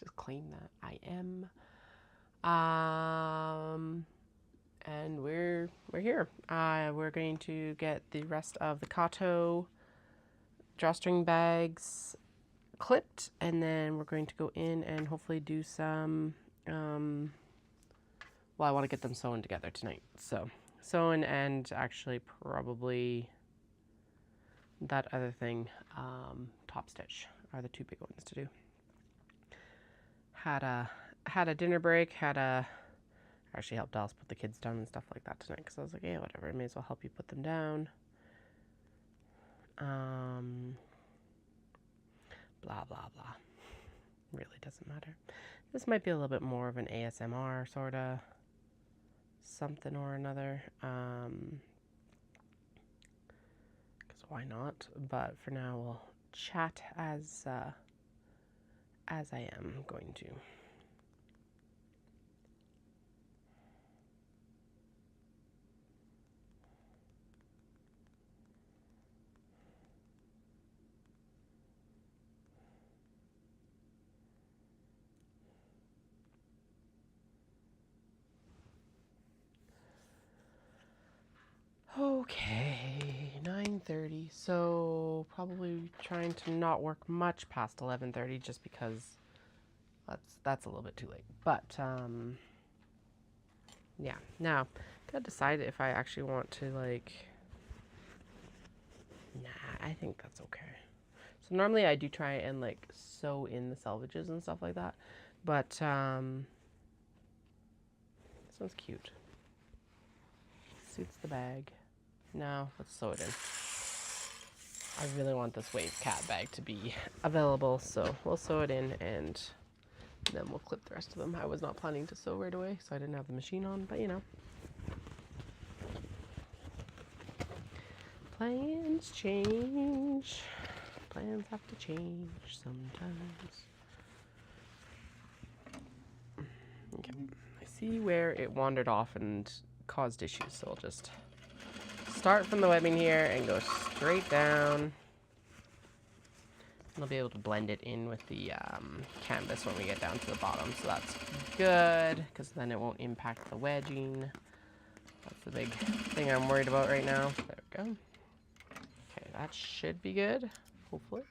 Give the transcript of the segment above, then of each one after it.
Just claim that I am. And we're here. We're going to get the rest of the Kato drawstring bags clipped, and then we're going to go in and hopefully do some, well, I want to get them sewn together tonight. So sewn and actually probably that other thing, top stitch are the two big ones to do. Had a dinner break, actually helped Alice put the kids down and stuff like that tonight, because I was like, yeah, whatever, I may as well help you put them down. Blah, blah, blah. Really doesn't matter. This might be a little bit more of an ASMR sort of something or another. Because why not? But for now, we'll chat as I am going to. Okay, 9:30. So probably trying to not work much past 11:30, just because that's a little bit too late. But yeah. Now gotta decide if I actually want to like. Nah, I think that's okay. So normally I do try and like sew in the selvages and stuff like that, but this one's cute. Suits the bag. Now let's sew it in. I really want this wave cat bag to be available, so we'll sew it in and then we'll clip the rest of them. I was not planning to sew right away, so I didn't have the machine on, but you know. Plans change. Plans have to change sometimes. Okay. I see where it wandered off and caused issues, so I'll just start from the webbing here and go straight down. I'll be able to blend it in with the canvas when we get down to the bottom, so that's good, because then it won't impact the wedging. That's the big thing I'm worried about right now. There we go. Okay, that should be good, hopefully.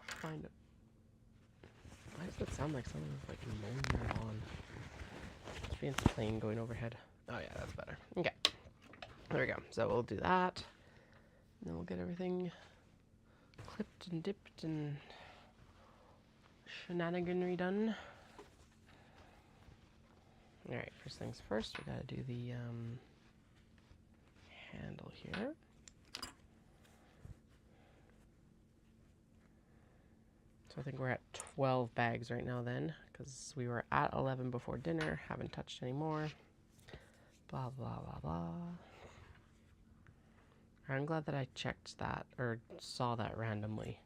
Find it. Why does it sound like someone's like mowing their lawn? It's being plane going overhead. Oh yeah, that's better. Okay, there we go. So we'll do that. And then we'll get everything clipped and dipped and shenaniganry done. Alright, first things first, we gotta do the handle here. So I think we're at 12 bags right now then, because we were at 11 before dinner, haven't touched any more. Blah, blah, blah, blah. I'm glad that I checked that, or saw that randomly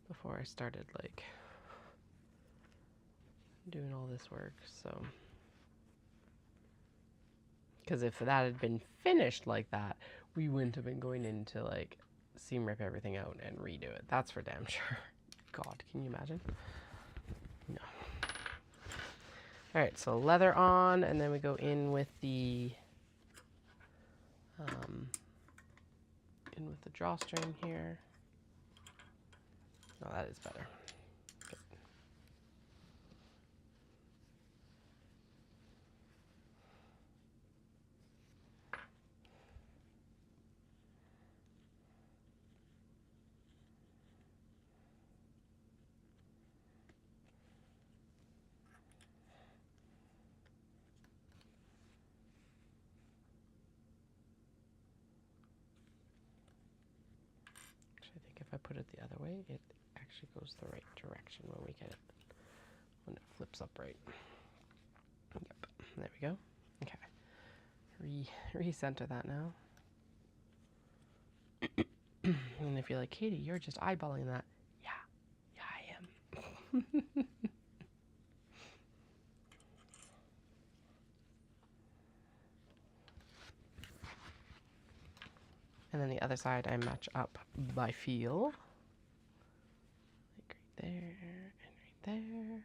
before I started, like, doing all this work, so. Because if that had been finished like that, we wouldn't have been going in to, like, seam rip everything out and redo it. That's for damn sure. God, can you imagine? No. Alright, so leather on, and then we go in with the drawstring here. Oh, that is better. Good. I think if I put it the other way, it actually goes the right direction when we get it, when it flips up right. Yep, there we go. Okay, recenter that now. And if you're like, Katie, you're just eyeballing that. Yeah, I am. And then the other side I match up by feel. Like right there and right there.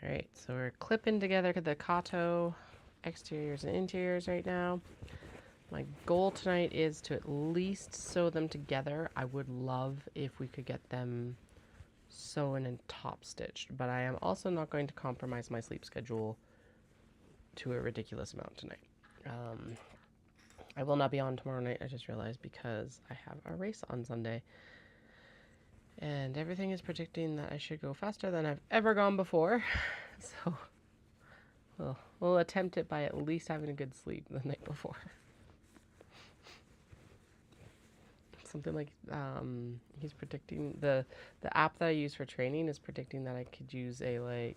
Alright, so we're clipping together the Kato exteriors and interiors right now. My goal tonight is to at least sew them together. I would love if we could get them sewn and top stitched, but I am also not going to compromise my sleep schedule to a ridiculous amount tonight. I will not be on tomorrow night, I just realized, because I have a race on Sunday. And everything is predicting that I should go faster than I've ever gone before. So we'll attempt it by at least having a good sleep the night before. Something like he's predicting the app that I use for training is predicting that I could use do a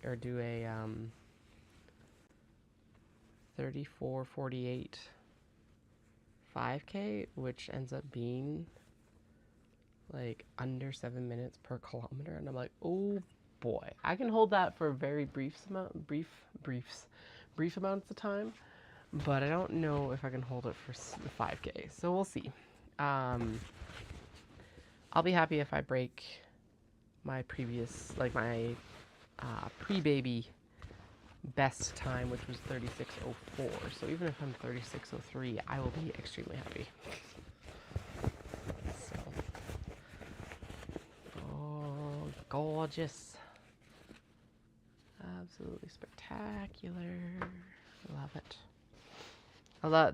34:48 5K, which ends up being like under 7 minutes per kilometer, and I'm like, oh boy, I can hold that for very brief amounts of time, but I don't know if I can hold it for the 5K. So we'll see. I'll be happy if I break my previous, like my pre-baby best time, which was 36:04. So even if I'm 36:03, I will be extremely happy. So, oh, gorgeous. Absolutely spectacular. Love it.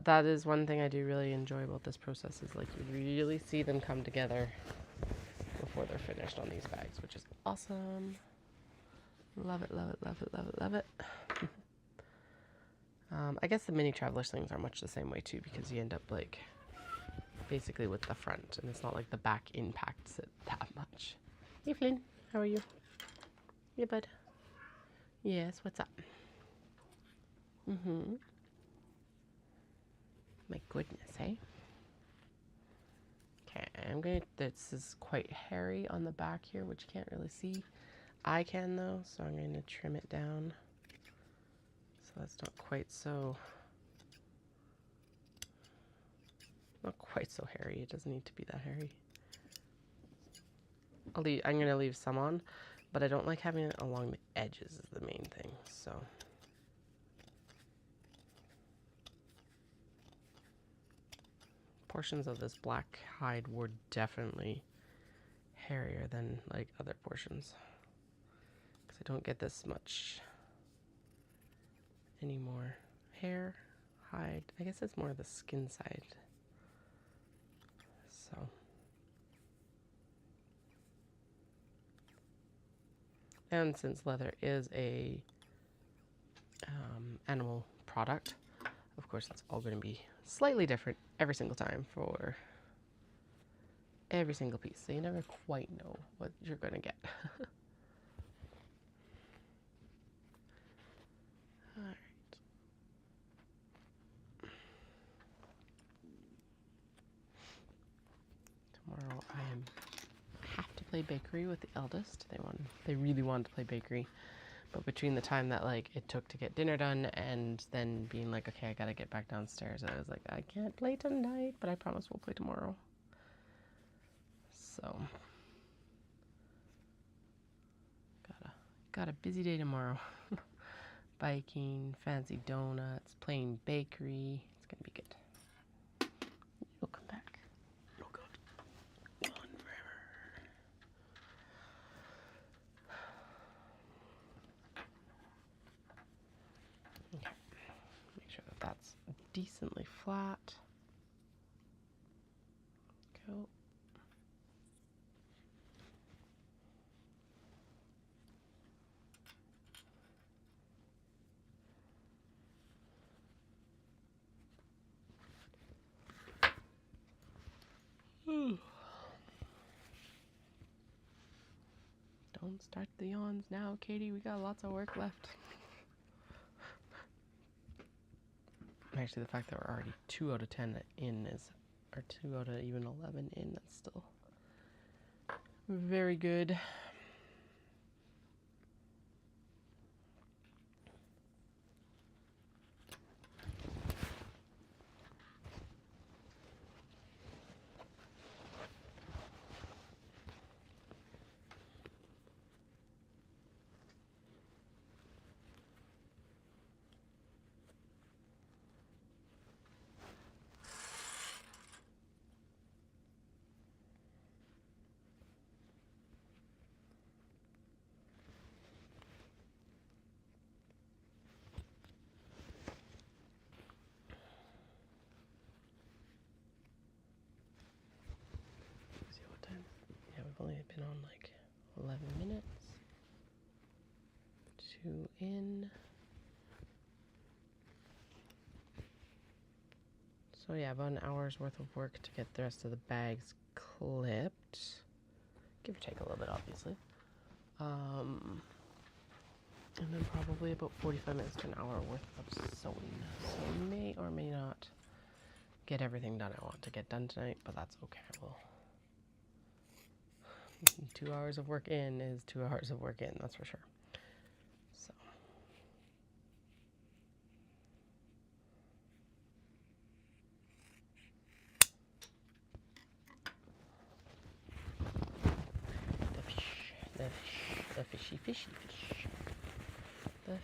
That is one thing I do really enjoy about this process, is like you really see them come together before they're finished on these bags, which is awesome. Love it, love it, love it, love it, love it. I guess the mini traveler slings are much the same way too, because you end up like basically with the front, and it's not like the back impacts it that much. Hey Flynn, how are you? Yeah, bud. Yes, what's up? My goodness, hey? Okay, this is quite hairy on the back here, which you can't really see. I can though, so I'm going to trim it down so that's not quite so hairy. It doesn't need to be that hairy. I'm going to leave some on, but I don't like having it along the edges is the main thing, so. Portions of this black hide were definitely hairier than like other portions, because I don't get this much anymore. Hair, hide, I guess it's more the skin side. So and since leather is a animal product, of course it's all going to be slightly different every single time for every single piece, so you never quite know what you're going to get. Alright. Tomorrow I have to play bakery with the eldest. They really wanted to play bakery, but between the time that like it took to get dinner done and then being like, okay, I gotta get back downstairs, I was like, I can't play tonight, but I promise we'll play tomorrow. So got a busy day tomorrow. Biking, fancy donuts, playing bakery. It's gonna be good. You'll come back. Oh god. Gone forever. Okay. Make sure that that's decently flat. Go. Don't start the yawns now, Katie. We got lots of work left. Actually, the fact that we're already 2 out of 10 in or 2 out of even 11 in, that's still very good. been on like 11 minutes. 2 in. So yeah, about an hour's worth of work to get the rest of the bags clipped. Give or take a little bit, obviously. And then probably about 45 minutes to an hour worth of sewing. So I may or may not get everything done I want to get done tonight, but that's okay. Well, 2 hours of work in is 2 hours of work in, that's for sure. So. The fishy fish. The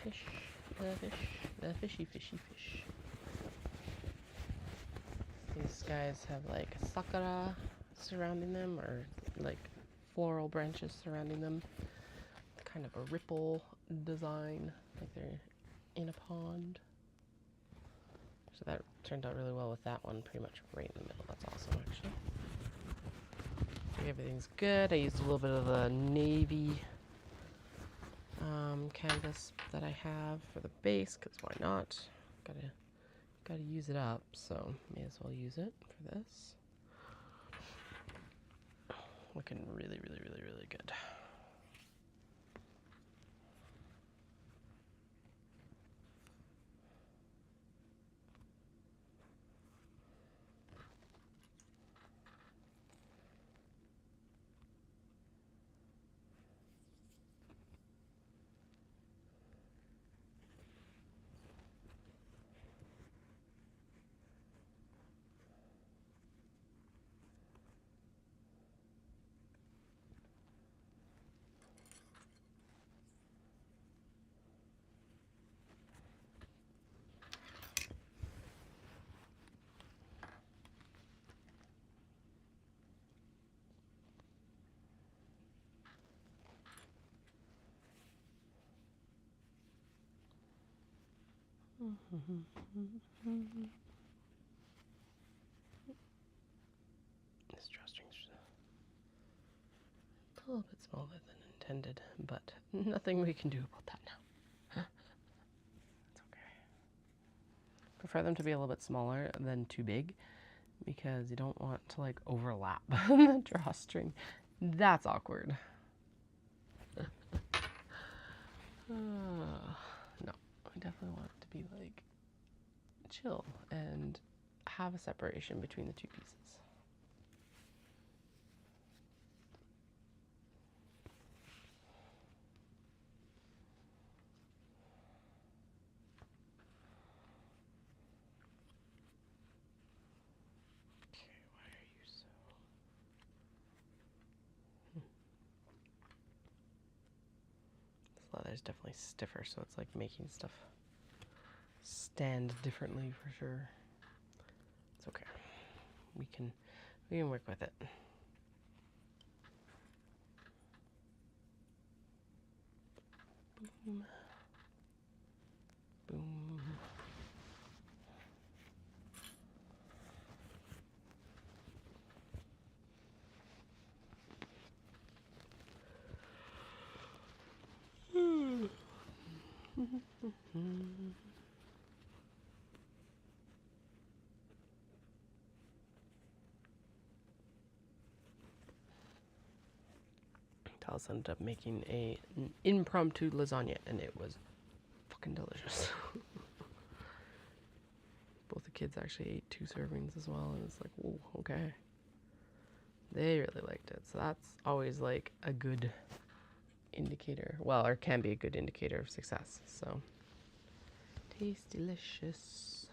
fishy fish. These guys have like sakura surrounding them, or like floral branches surrounding them. Kind of a ripple design, like they're in a pond. So that turned out really well with that one, pretty much right in the middle. That's awesome, actually. Everything's good. I used a little bit of the navy canvas that I have for the base, because why not? Gotta use it up, so may as well use it for this. Looking really good. This drawstring's a little bit smaller than intended, but nothing we can do about that now. It's okay. Prefer them to be a little bit smaller than too big, because you don't want to like overlap the drawstring. That's awkward. No, I definitely want it to be like chill and have a separation between the two pieces. Okay, why are you so... This leather is definitely stiffer, so it's like making stuff stand differently for sure. It's okay. We can work with it. Boom. Boom. Dawson ended up making an impromptu lasagna, and it was fucking delicious. Both the kids actually ate 2 servings as well, and it's like, whoa, okay. They really liked it, so that's always like a good indicator. Well, or can be a good indicator of success. So, tastes delicious.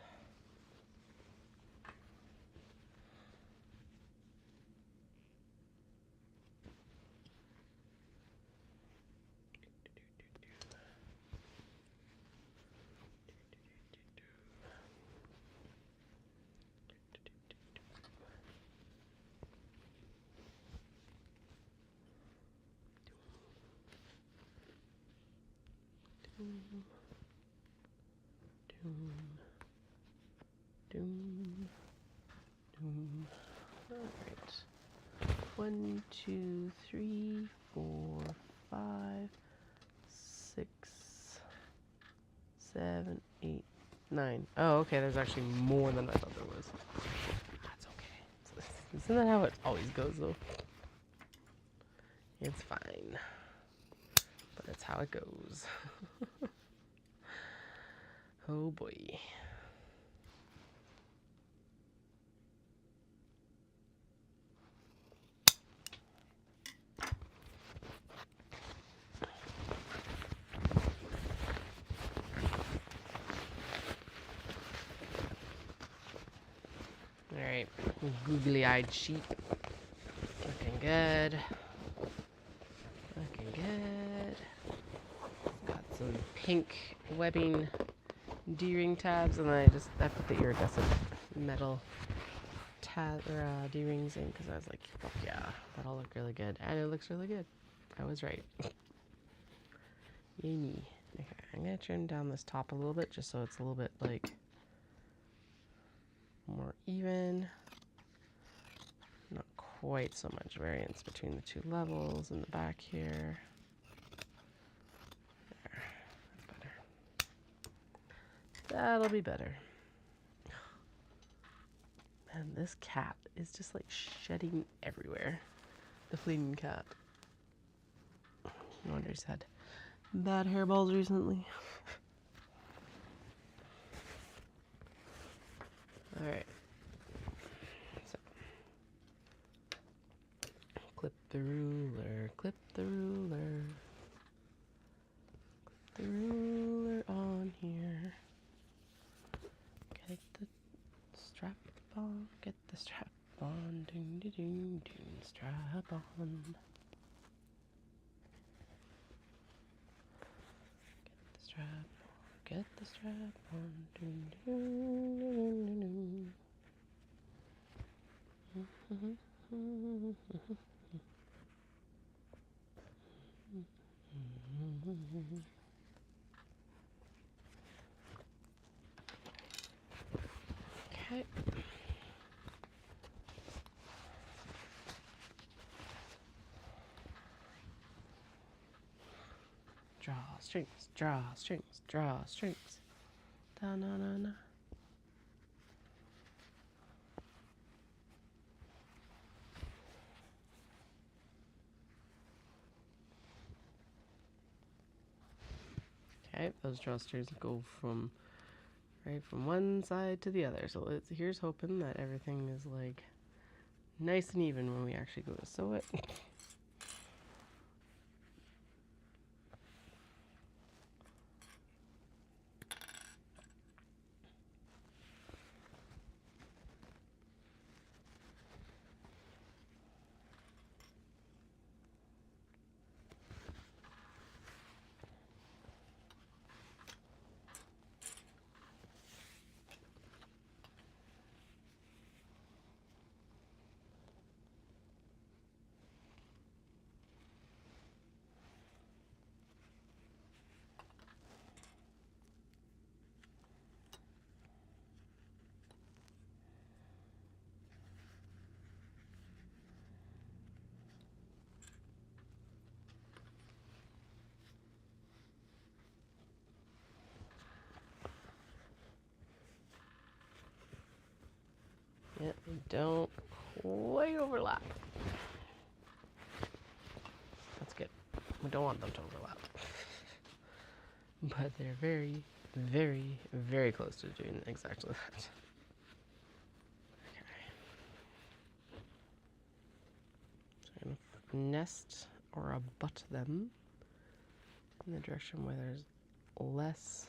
Doom. All right. 1, 2, 3, 4, 5, 6, 7, 8, 9. Oh, okay, there's actually more than I thought there was. That's okay. Isn't that how it always goes, though? It's fine. But it's how it goes. Oh boy. Alright, googly-eyed sheep. Looking good. Looking good. Got some pink webbing D-ring tabs, and then I put the iridescent metal D-rings in because I was like, fuck yeah, that'll look really good. And it looks really good. I was right. Yay me. Okay, I'm going to trim down this top a little bit just so it's a little bit like more even. Not quite so much variance between the two levels in the back here. There, that's better. That'll be better. Man, this cat is just like shedding everywhere. The fleeing cat. No wonder he's had bad hairballs recently. Alright. So. Clip the ruler, clip the ruler. Clip the ruler on here. Get the strap on, get the strap on, ding ding ding ding, strap on. Get the strap on, ding ding ding ding ding. Okay. Drawstrings, drawstrings, drawstrings. Da na na na. Okay, those drawstrings go from one side to the other. So here's hoping that everything is like nice and even when we actually go to sew it. Yep, they don't quite overlap. That's good. We don't want them to overlap. But they're very, very, very close to doing exactly that. Okay. So I'm going to nest or abut them in the direction where there's less,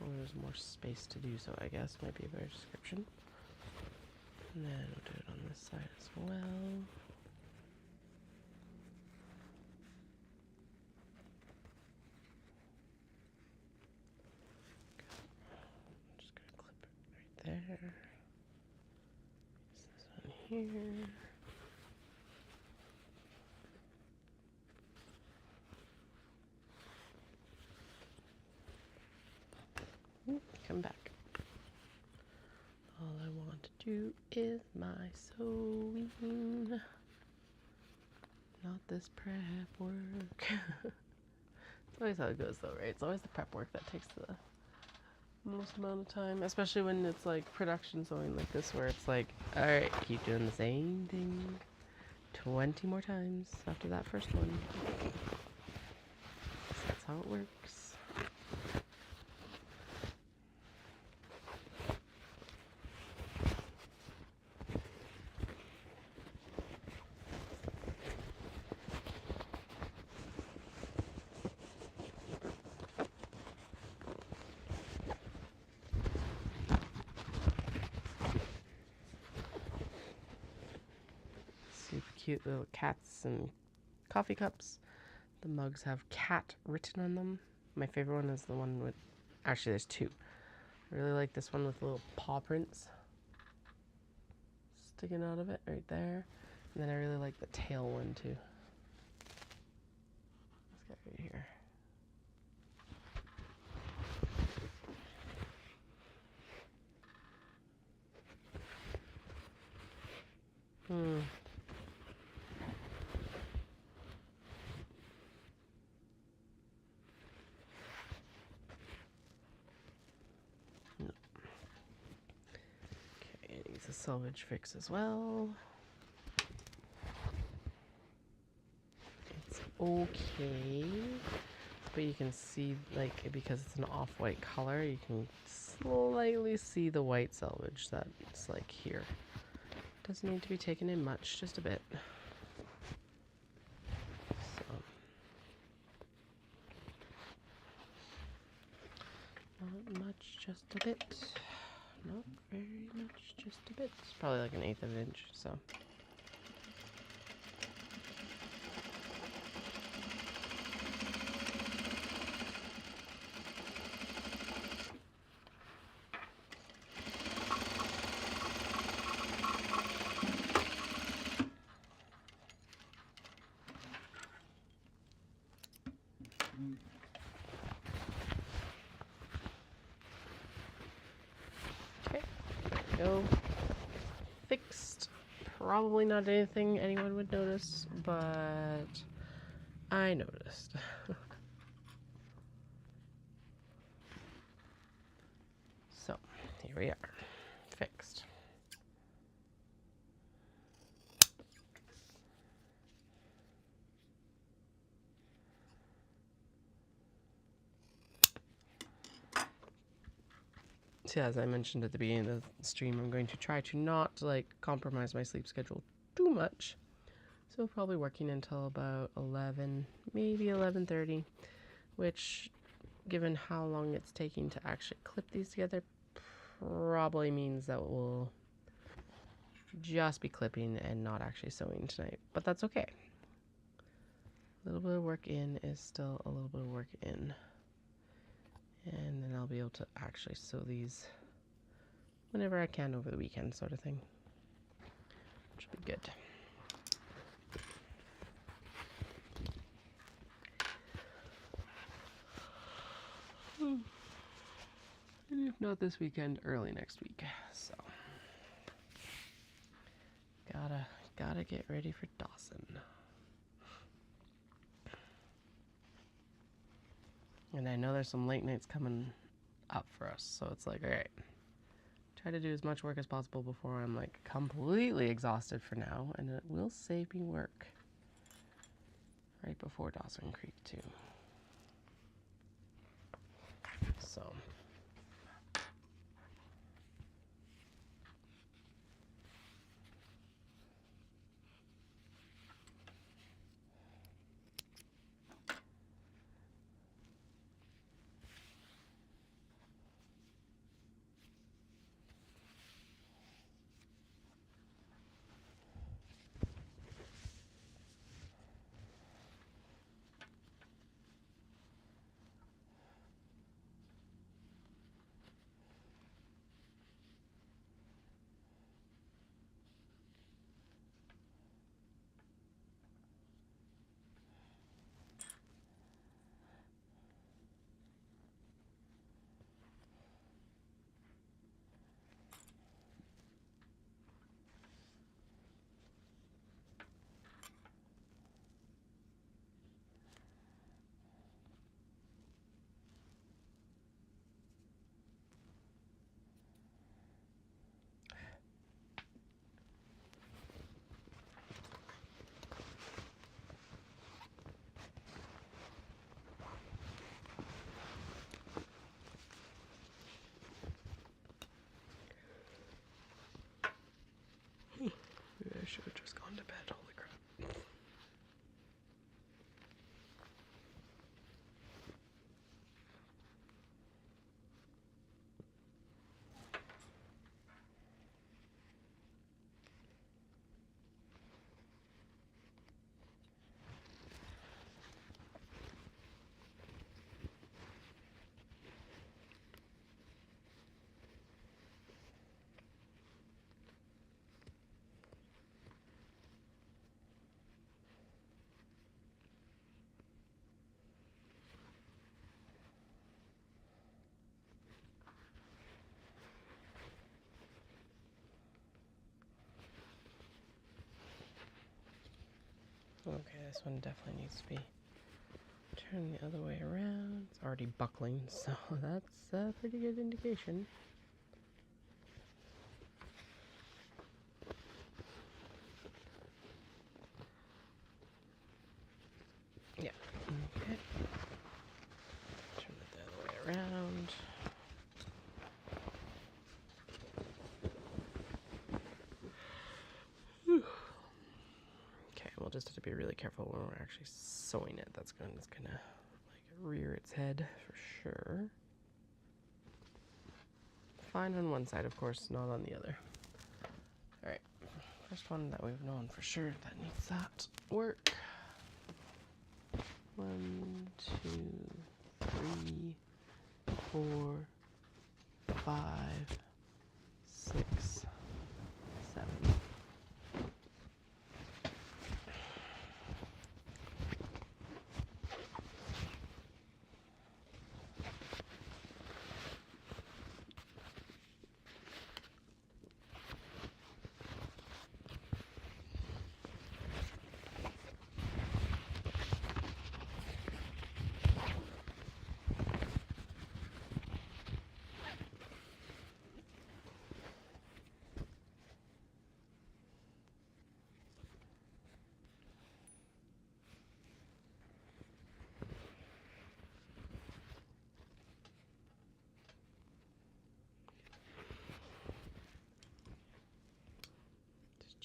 or there's more space to do so, I guess, might be a better description. And then we'll do it on this side as well. I'm just going to clip it right there. Use this one here. Come back. All I want to do is my sewing. Not this prep work. It's always how it goes though, right? It's always the prep work that takes the most amount of time, especially when it's like production sewing like this, where it's like, all right, keep doing the same thing 20 more times after that first one. That's how it works. Super cute little cats and coffee cups. The mugs have cat written on them. My favorite one is the one with, actually there's two. I really like this one with little paw prints sticking out of it right there. And then I really like the tail one too. This guy right here. No. Okay, it needs a selvage fix as well. It's okay, but you can see, like, because it's an off-white color, you can slightly see the white selvage that's like here. Doesn't need to be taken in much, just a bit. So, not much, just a bit. Not very much, just a bit. It's probably like 1/8 of an inch, so. Okay, there we go. Fixed. Probably not anything anyone would notice, but I noticed. So, here we are. Fixed. So as I mentioned at the beginning of the stream, I'm going to try to not like compromise my sleep schedule too much. So probably working until about 11, maybe 11:30, which, given how long it's taking to actually clip these together, probably means that we'll just be clipping and not actually sewing tonight. But that's okay. A little bit of work in is still a little bit of work in. And then I'll be able to actually sew these whenever I can over the weekend, sort of thing. Which will be good. And if not this weekend, early next week. So gotta get ready for Dawson. And I know there's some late nights coming up for us, so it's like, all right, try to do as much work as possible before I'm like completely exhausted for now, and it will save me work right before Dawson Creek too. So Okay, this one definitely needs to be turned the other way around. It's already buckling, so that's a pretty good indication. Yeah, okay. Turn it the other way around. Okay, we'll just have to be really careful when we're actually sewing it. It's gonna like rear its head for sure. Fine on one side, of course, not on the other. Alright, first one that we've known for sure that needs that work. 1, 2, 3, 4, 5, 6, 7.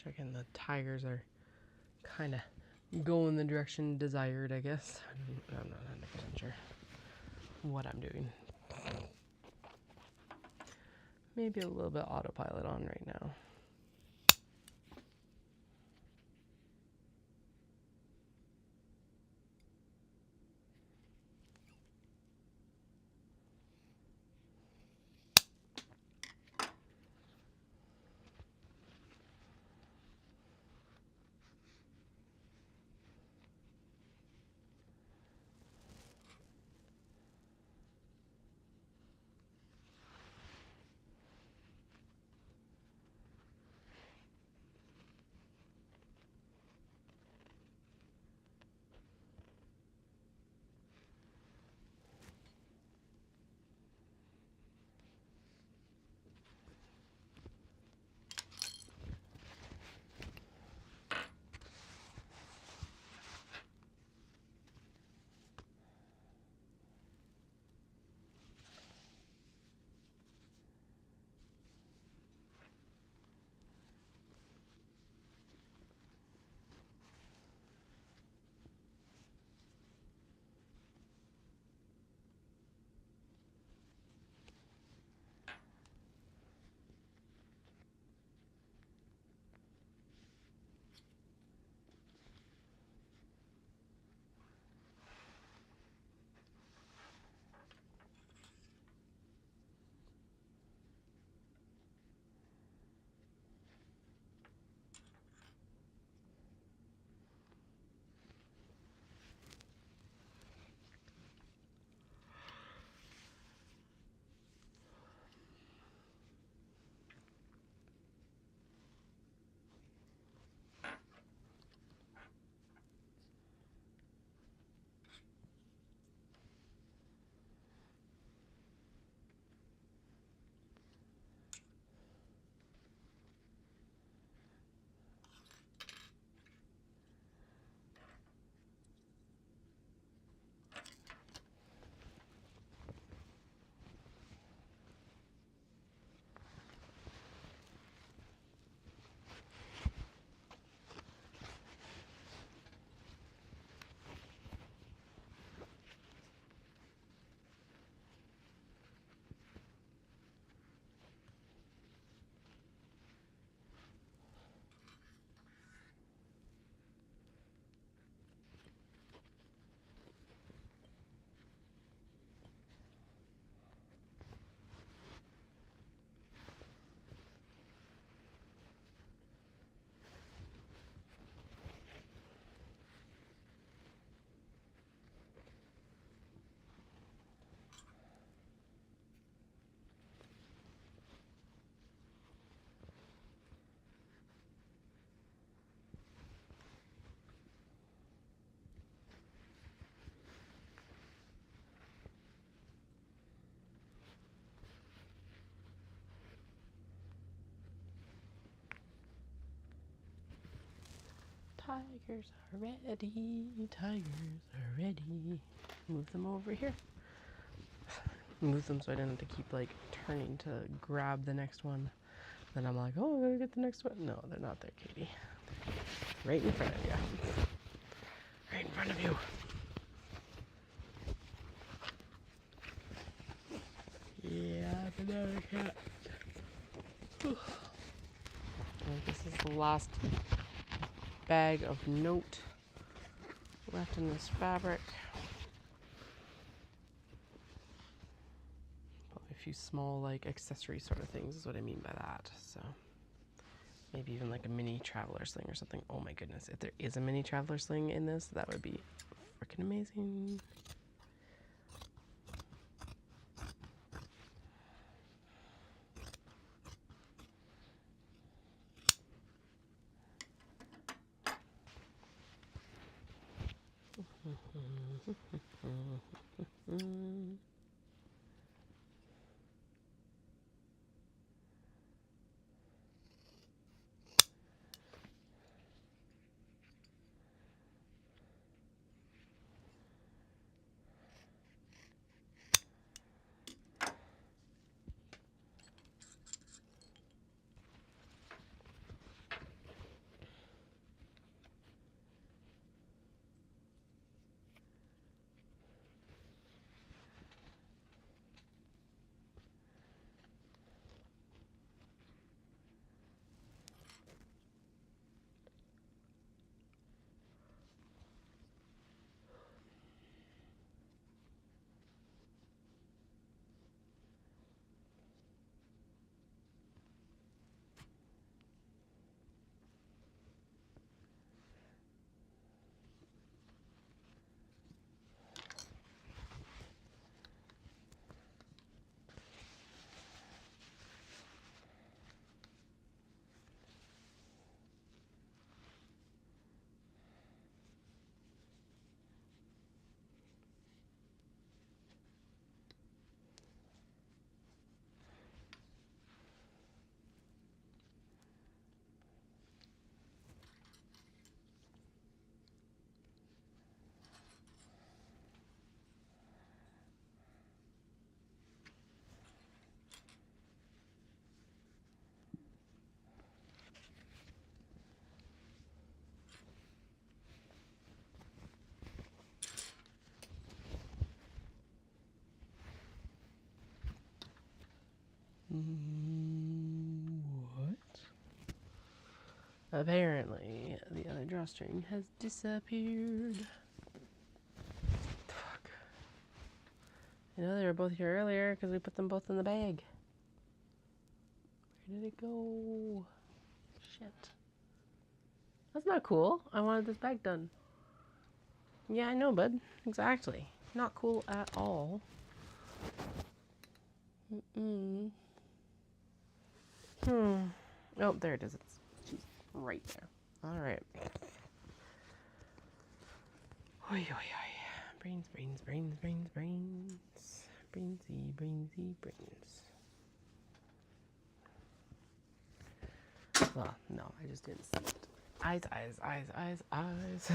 Checking the tigers are kind of going the direction desired, I guess. I'm not 100% sure what I'm doing. Maybe a little bit autopilot on right now. Tigers are ready. Tigers are ready. Move them over here. Move them so I don't have to keep like turning to grab the next one. Then I'm like, oh, I gotta get the next one. No, they're not there, Katie. They're right in front of you. Right in front of you. Yeah, banana cat. This is the last bag of note left in this fabric. Probably a few small like accessory sort of things is what I mean by that. So maybe even like a mini traveler sling or something. Oh my goodness, if there is a mini traveler sling in this, that would be freaking amazing. What? Apparently, the other drawstring has disappeared. Fuck. I know they were both here earlier because we put them both in the bag. Where did it go? Shit. That's not cool. I wanted this bag done. Yeah, I know, bud. Exactly. Not cool at all. Mm-mm. Oh, there it is. She's right there. All right. Oi, oi, oi. Brains, brains, brains, brains, brains. Brainsy, brainsy, brains. Well, no, I just didn't see it. Eyes, eyes, eyes, eyes, eyes.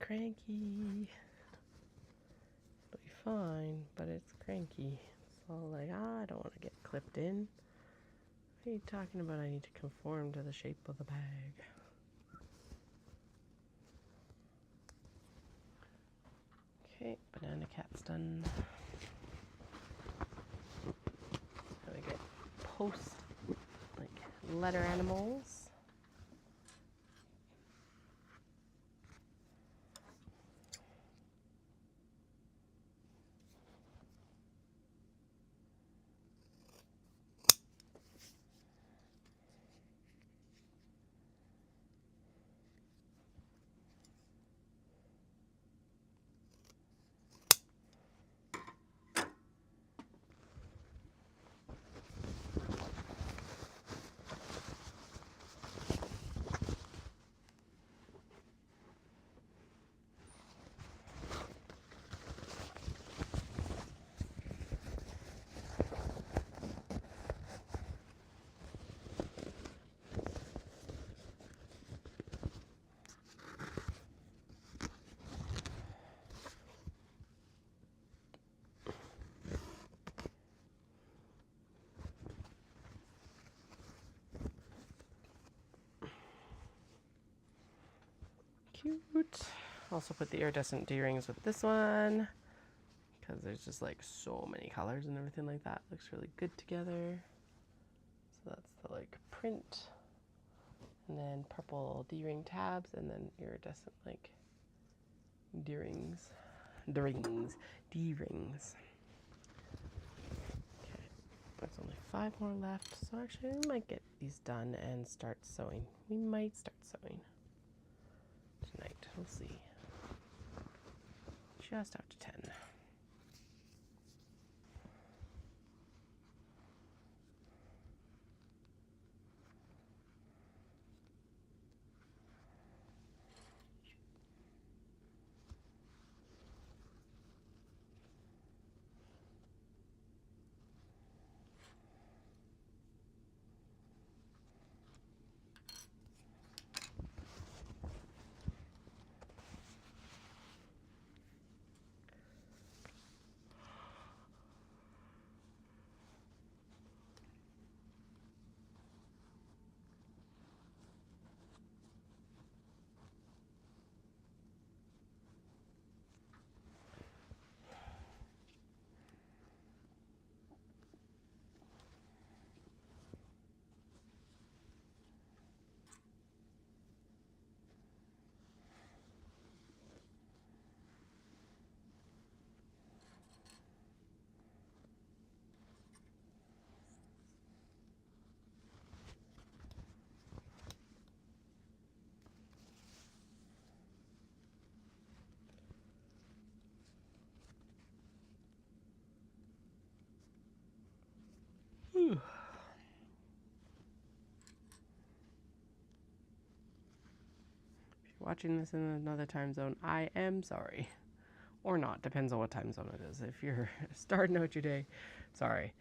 cranky. It'll be fine, but it's cranky. It's all like, I don't want to get clipped in. What are you talking about? I need to conform to the shape of the bag. Okay, banana cat's done. Now we get post, like letter animals. Cute. Also put the iridescent D-rings with this one because there's just like so many colors and everything like that. Looks really good together. So that's the like print, and then purple D-ring tabs, and then iridescent like D-rings. D-rings. Okay, there's only 5 more left, so actually we might get these done and start sewing. We might start sewing tonight. We'll see. Just after 10. Whew. If you're watching this in another time zone, I am sorry. Or not, depends on what time zone it is. If you're starting out your day, sorry.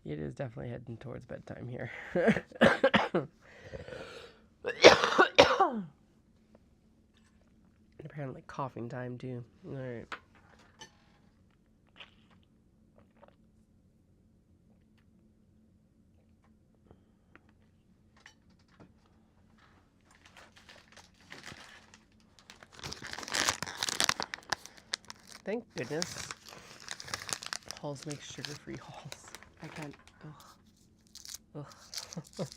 It is definitely heading towards bedtime here. Apparently coughing time too. Alright. Thank goodness Halls make sugar-free Halls. I can't. Ugh. Ugh.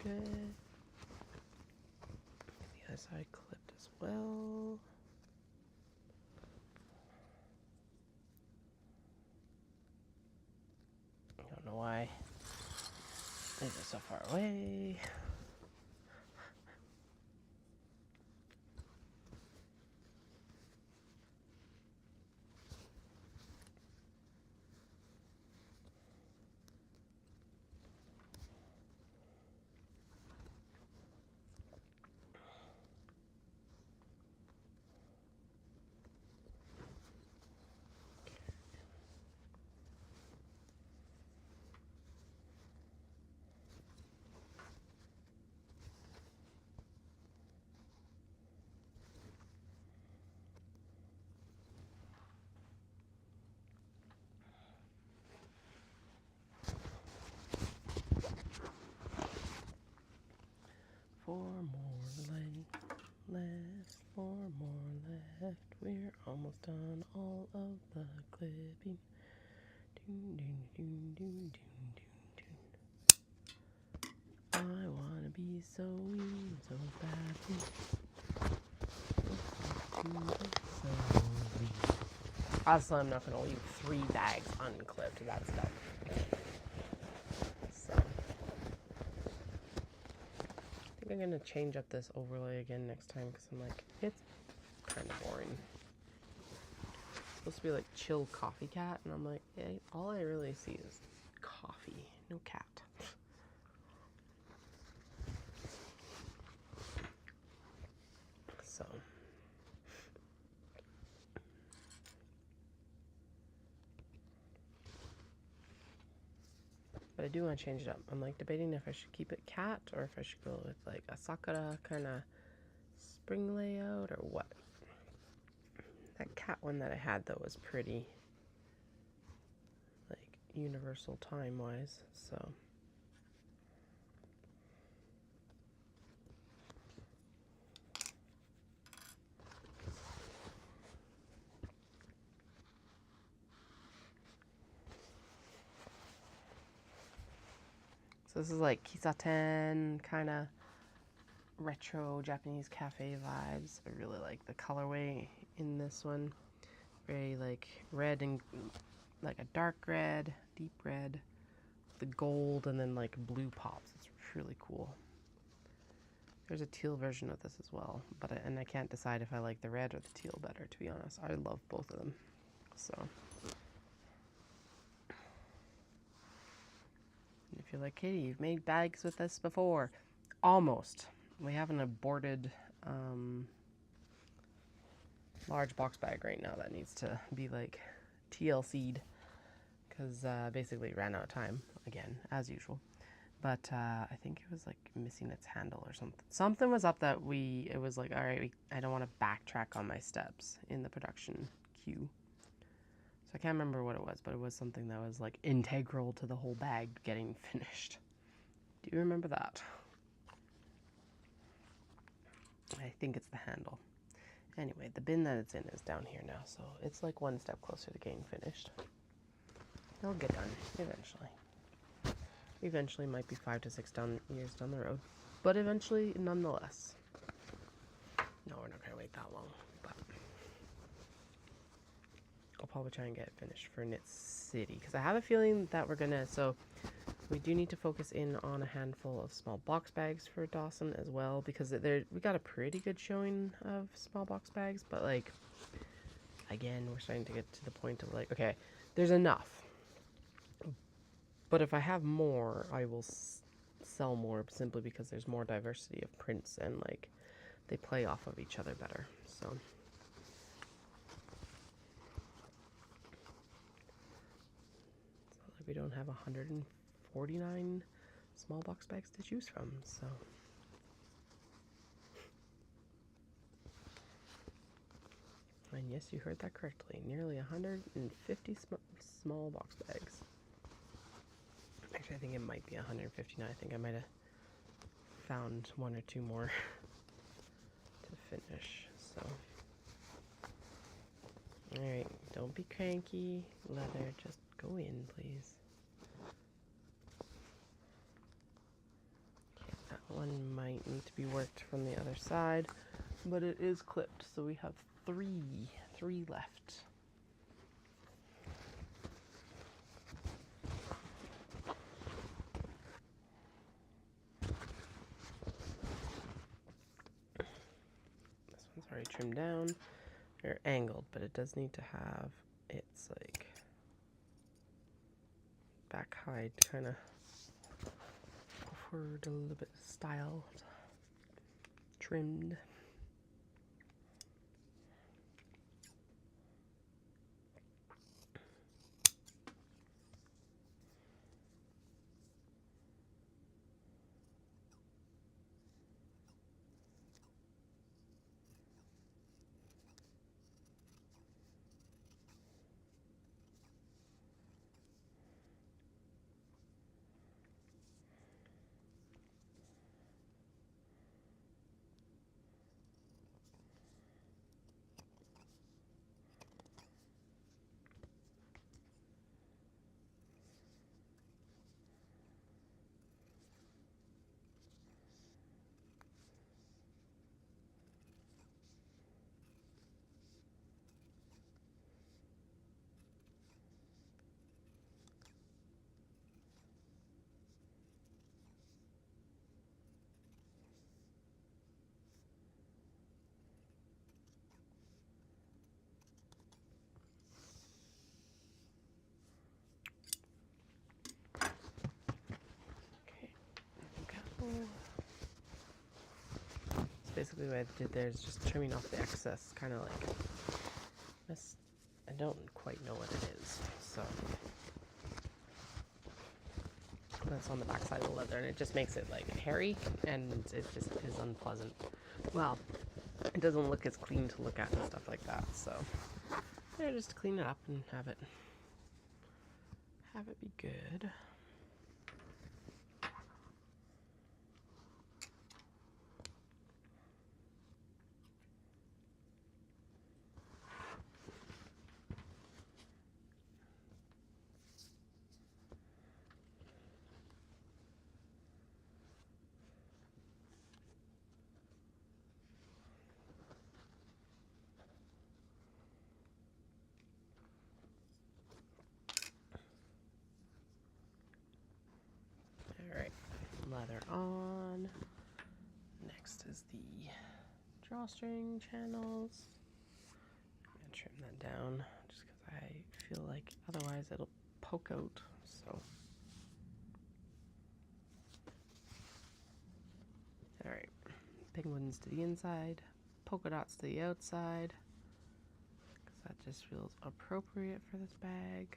Good. The other side clipped as well. I don't know why these are so far away. Also, I'm not going to leave 3 bags unclipped. That's dumb. So, I think I'm going to change up this overlay again next time because I'm like, it's kind of boring. It's supposed to be like chill coffee cat, and I'm like, yeah, all I really see is coffee, no cat. So. But I do want to change it up. I'm like debating if I should keep it cat or if I should go with like a Sakura kind of spring layout or what. That cat one that I had though was pretty like universal time wise, so. So this is like Kisaten kind of retro Japanese cafe vibes. I really like the colorway in this one. Very like red and like a dark red, deep red, the gold, and then like blue pops. It's really cool. There's a teal version of this as well, but and I can't decide if I like the red or the teal better, to be honest. I love both of them. So if you're like, Katie, you've made bags with this before. Almost. We have an aborted large box bag right now that needs to be like TLC'd because basically it ran out of time again, as usual. But I think it was like missing its handle or something. Something was up that it was like, all right, I don't want to backtrack on my steps in the production queue. So I can't remember what it was, but it was something that was like integral to the whole bag getting finished. Do you remember that? I think it's the handle. Anyway, the bin that it's in is down here now, so it's like one step closer to getting finished. It'll get done eventually. Eventually might be 5 to 6 years down the road, but eventually nonetheless. No, we're not going to wait that long, but I'll probably try and get it finished for Knit City, because I have a feeling that we're going to, so we do need to focus in on a handful of small box bags for Dawson as well, because we got a pretty good showing of small box bags, but like, again, we're starting to get to the point of like, okay, there's enough. But if I have more, I will sell more simply because there's more diversity of prints and like they play off of each other better. So it's not like we don't have 149 small box bags to choose from. So and yes, you heard that correctly. Nearly 150 small box bags. Actually, I think it might be 159. I think I might have found 1 or 2 more to finish. So, alright, don't be cranky, leather. Just go in, please. Okay, that one might need to be worked from the other side, but it is clipped, so we have three left. Already trimmed down or angled, but it does need to have its like back hide kind of forward a little bit styled, trimmed. basically what I did there is just trimming off the excess, kind of like this. I don't quite know what it is, so that's on the back side of the leather, and it just makes it like hairy, and it just is unpleasant. Well, it doesn't look as clean to look at and stuff like that, so yeah, just clean it up and have it be good. Alright, leather on. Next is the drawstring channels. I'm going to trim that down just because I feel like otherwise it'll poke out. So, alright, penguins to the inside, polka dots to the outside, because that just feels appropriate for this bag.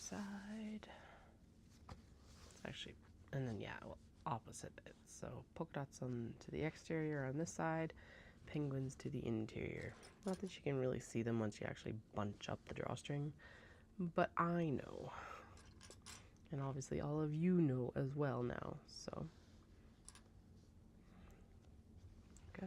Side. It's actually, and then yeah, well, opposite it. So polka dots on to the exterior on this side, penguins to the interior. Not that you can really see them once you actually bunch up the drawstring, but I know, and obviously all of you know as well now. So okay.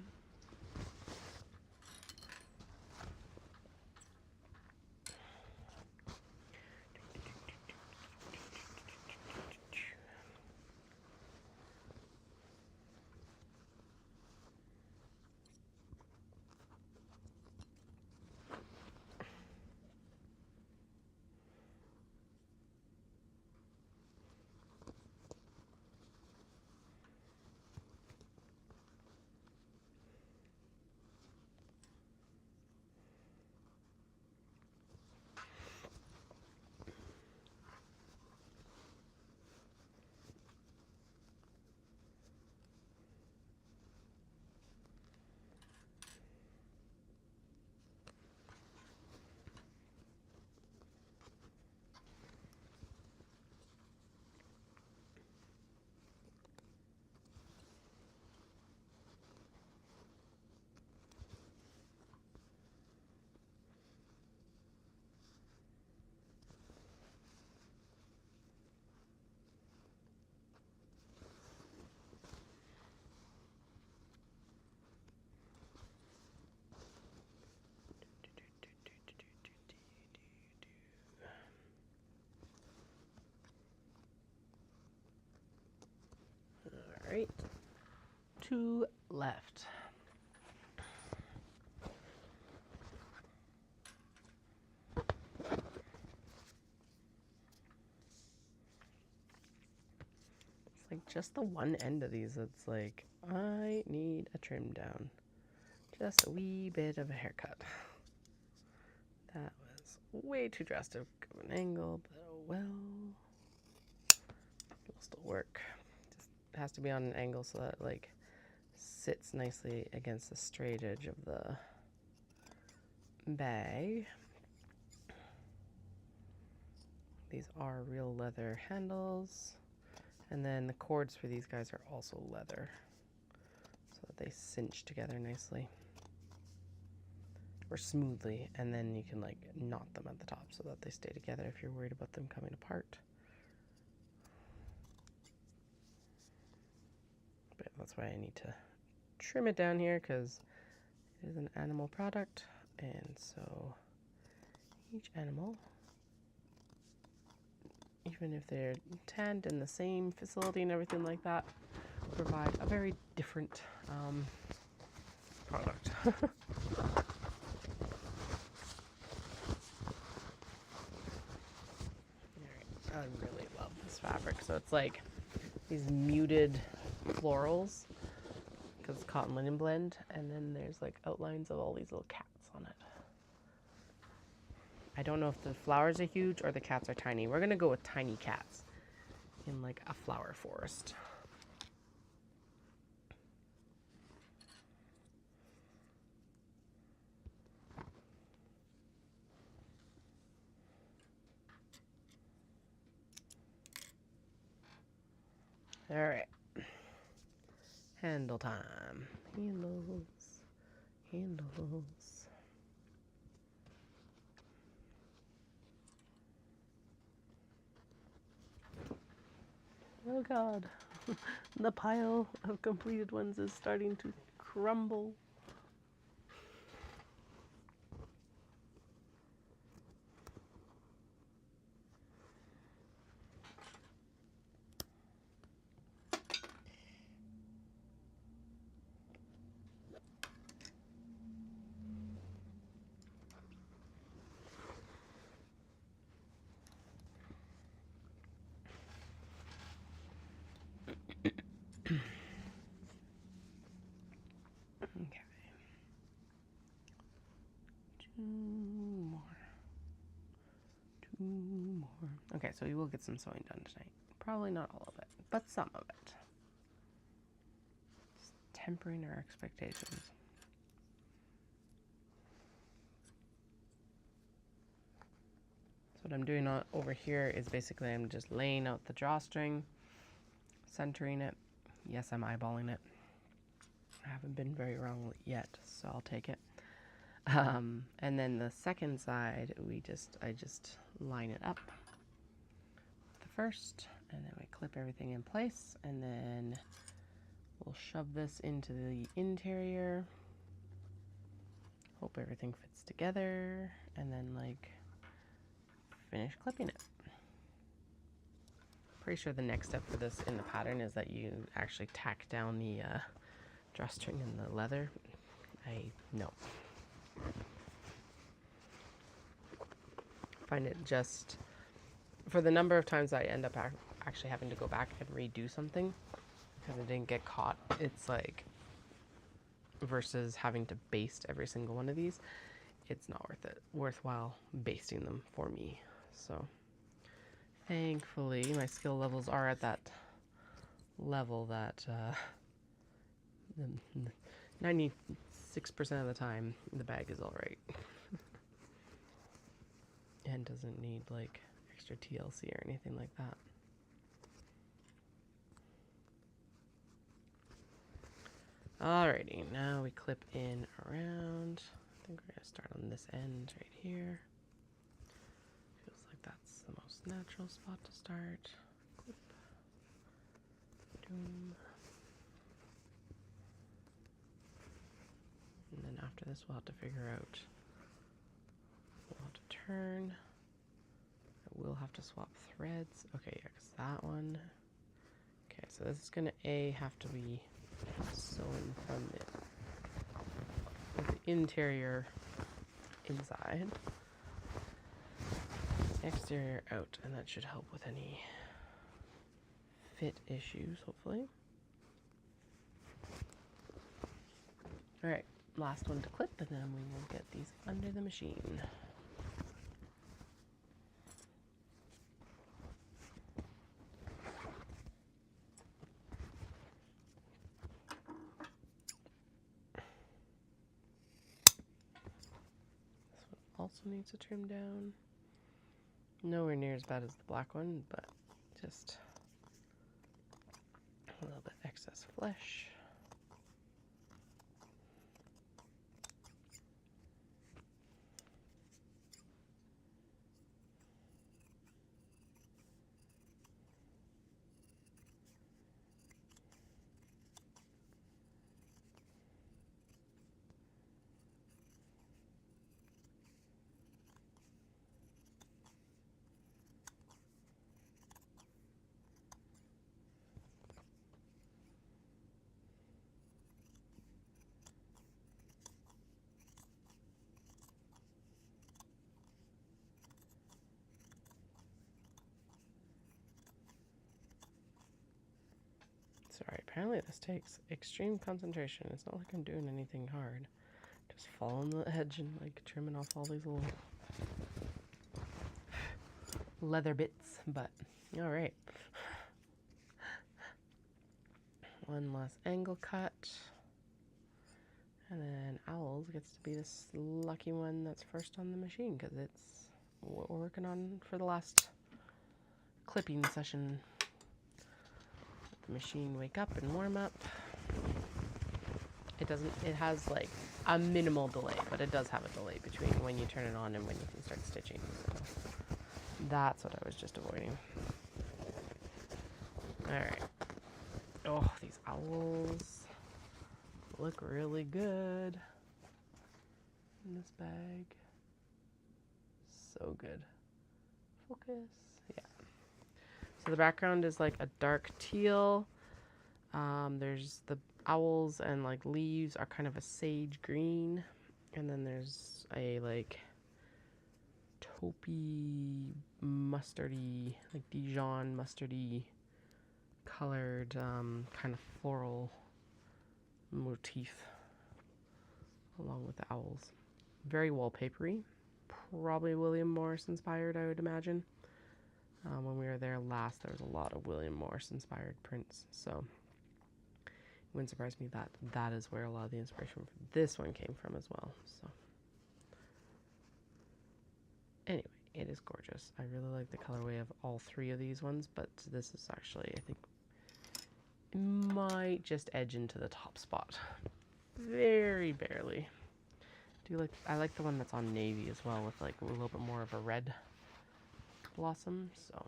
Alright, 2 left. It's like just the one end of these, it's like, I need a trim down. Just a wee bit of a haircut. That was way too drastic of an angle, but oh well. It'll still work. Just has to be on an angle so that it like sits nicely against the straight edge of the bag. These are real leather handles, and then the cords for these guys are also leather, so that they cinch together nicely or smoothly, and then you can like knot them at the top so that they stay together if you're worried about them coming apart. But that's why I need to trim it down here, because it is an animal product, and so each animal, even if they're tanned in the same facility and everything like that, provide a very different product. I really love this fabric. So it's like these muted florals, because it's cotton linen blend, and then there's like outlines of all these little cats on it. I don't know if the flowers are huge or the cats are tiny. We're gonna go with tiny cats in like a flower forest. All right. Handle time. Handles. Handles. Oh God. The pile of completed ones is starting to crumble. Okay. 2 more. 2 more. Okay, so we will get some sewing done tonight. Probably not all of it, but some of it. Just tempering our expectations. So what I'm doing over here is basically I'm just laying out the drawstring, centering it. Yes, I'm eyeballing it. I haven't been very wrong yet, so I'll take it. And then the second side, I just line it up the first, and then we clip everything in place, and then we'll shove this into the interior. Hope everything fits together, and then like finish clipping it. Pretty sure the next step for this in the pattern is that you actually tack down the drawstring and the leather. I know. Find it just, for the number of times I end up actually having to go back and redo something because it didn't get caught, it's like, versus having to baste every single one of these, it's not worthwhile basting them for me. So thankfully my skill levels are at that level that 96% of the time the bag is all right. And doesn't need like extra TLC or anything like that. Alrighty, now we clip in around. I think we're gonna start on this end right here. Feels like that's the most natural spot to start. Clip. Doom. And then after this we'll have to figure out, we'll have to turn. I will have to swap threads. Okay, yeah, 'cause that one. Okay, so this is gonna have to be sewn from the interior inside, exterior out, and that should help with any fit issues, hopefully. All right, last one to clip, and then we will get these under the machine. Also needs to trim down. Nowhere near as bad as the black one, but just a little bit excess flesh. apparently this takes extreme concentration. It's not like I'm doing anything hard. Just following the edge and like trimming off all these little leather bits, but all right. One last angle cut. And then Owls gets to be this lucky one that's first on the machine because it's what we're working on for the last clipping session. Let the machine wake up and warm up. It has like a minimal delay, but it does have a delay between when you turn it on and when you can start stitching. So that's what I was just avoiding. All right. Oh, these owls look really good in this bag. So good. Focus. Yeah. So the background is like a dark teal. There's the owls and like leaves are kind of a sage green. And then there's a like taupey mustardy, like Dijon mustardy colored kind of floral motif along with the owls. Very wallpapery. Probably William Morris inspired, I would imagine. When we were there last, there was a lot of William Morris inspired prints, so it wouldn't surprise me that that is where a lot of the inspiration for this one came from as well. So anyway, it is gorgeous. I really like the colorway of all three of these ones, but this is actually, I think, it might just edge into the top spot. Very barely. I like the one that's on navy as well with like a little bit more of a red blossom, so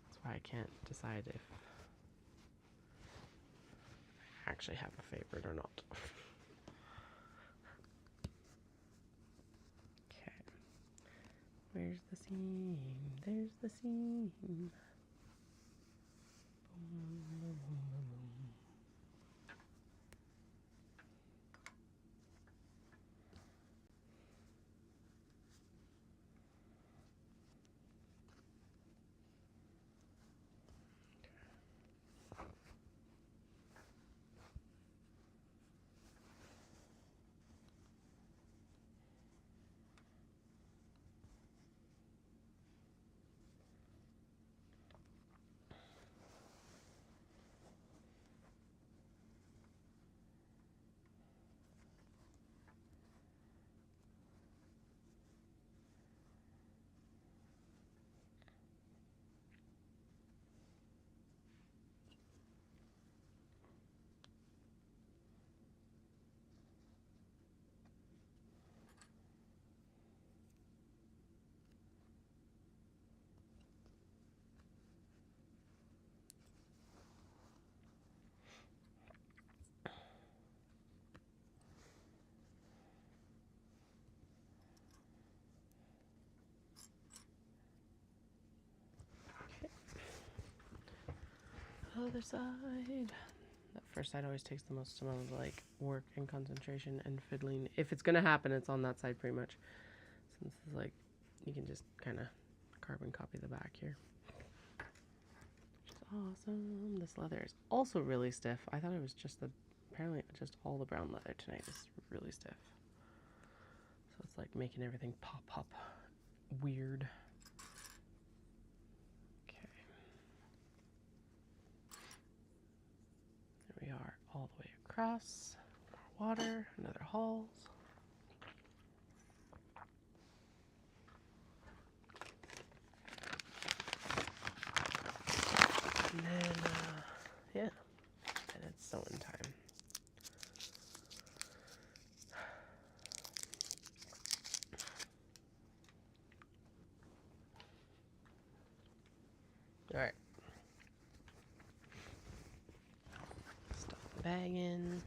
that's why I can't decide if I actually have a favorite or not. Okay. Where's the seam? There's the seam. Boom, boom, boom, boom, boom. Other side. That first side always takes the most amount of like work and concentration and fiddling. If it's gonna happen, it's on that side pretty much. Since it's like you can just kind of carbon copy the back here, which is awesome. This leather is also really stiff. I thought it was apparently just all the brown leather tonight is really stiff. So it's like making everything pop weird. We are all the way across. More water, another halls. And then, yeah, and it's sewing time. All right. Bag in.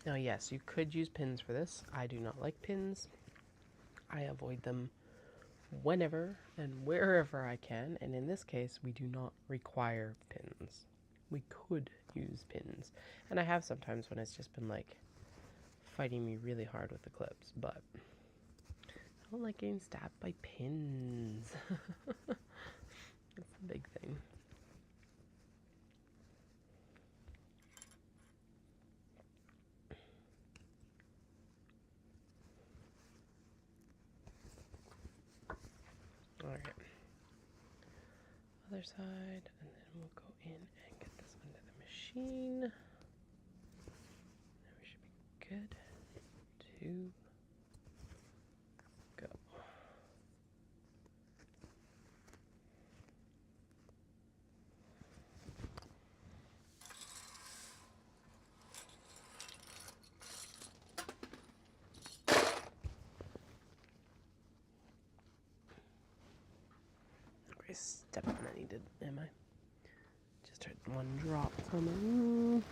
Now, yes, you could use pins for this. I do not like pins. I avoid them whenever and wherever I can, and in this case, we do not require pins. We could use pins, and I have sometimes when it's just been like fighting me really hard with the clips, but I don't like getting stabbed by pins. That's the big thing. Alright. Other side, and then we'll go in and get this under the machine. Now we should be good to go. Step on that needed, am I? Just heard one drop coming.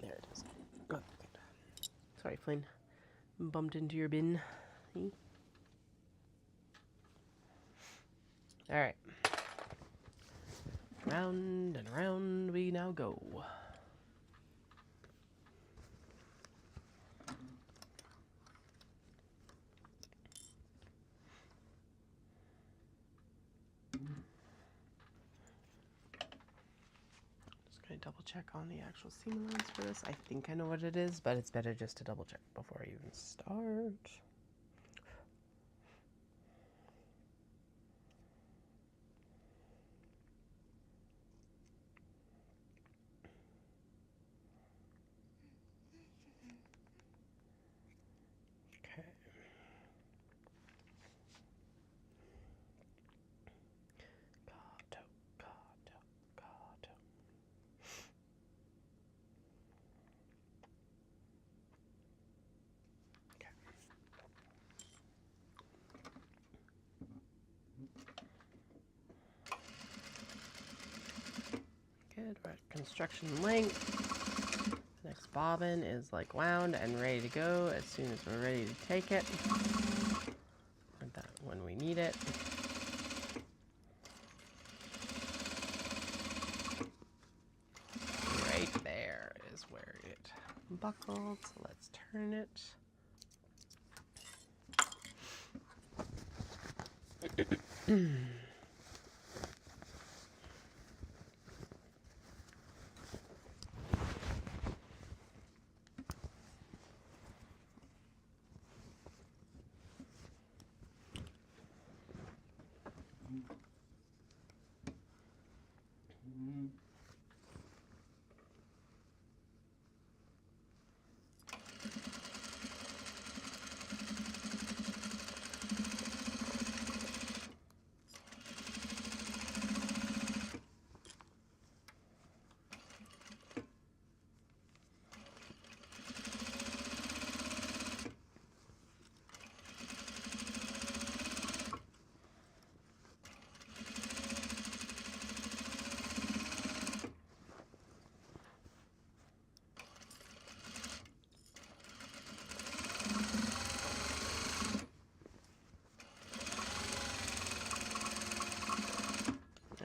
There it is. Oh, good. Sorry, Flynn. Bumped into your bin. Alright. Round and round we now go. Double check on the actual seam allowance for this. I think I know what it is, but it's better just to double check before I even start. Okay. Kato. Good, we're at construction length. Next bobbin is like wound and ready to go as soon as we're ready to take it. And that when we need it. Right there is where it buckled, so let's turn it.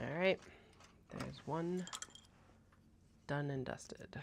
Alright, there's one done and dusted.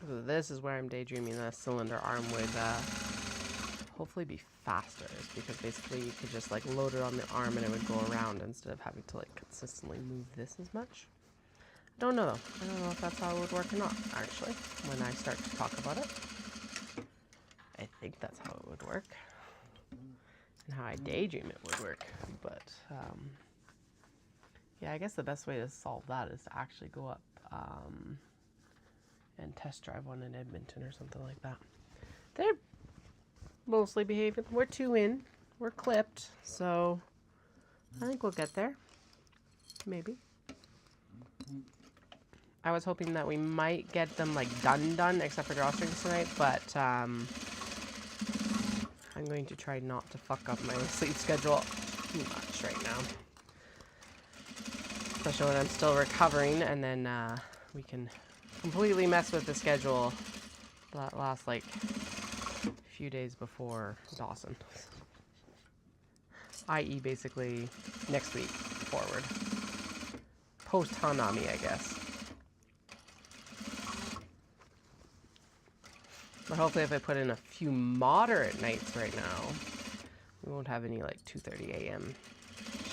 So this is where I'm daydreaming the cylinder arm would hopefully be faster, because basically you could just like load it on the arm and it would go around instead of having to like consistently move this as much. I don't know though. I don't know if that's how it would work or not, actually, when I start to talk about it. I would work and how I daydream it would work. But yeah, I guess the best way to solve that is to actually go up and test drive one in Edmonton or something like that. They're mostly behaving. We're 2 in. We're clipped, so I think we'll get there. Maybe. I was hoping that we might get them like done except for drawstrings tonight, but I'm going to try not to fuck up my sleep schedule too much right now. Especially when I'm still recovering, and then we can completely mess with the schedule that lasts like a few days before Dawson. I.e. basically next week forward. Post Hanami, I guess. But hopefully if I put in a few moderate nights right now, we won't have any like 2:30 a.m.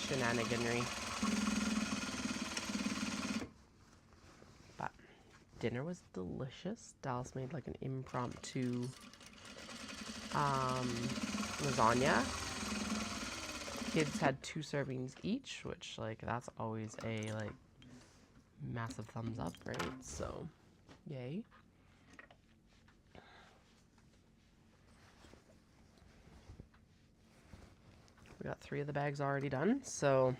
shenaniganry. But dinner was delicious. Dallas made like an impromptu lasagna. Kids had 2 servings each, which like that's always a like massive thumbs up, right? So yay. We got 3 of the bags already done, so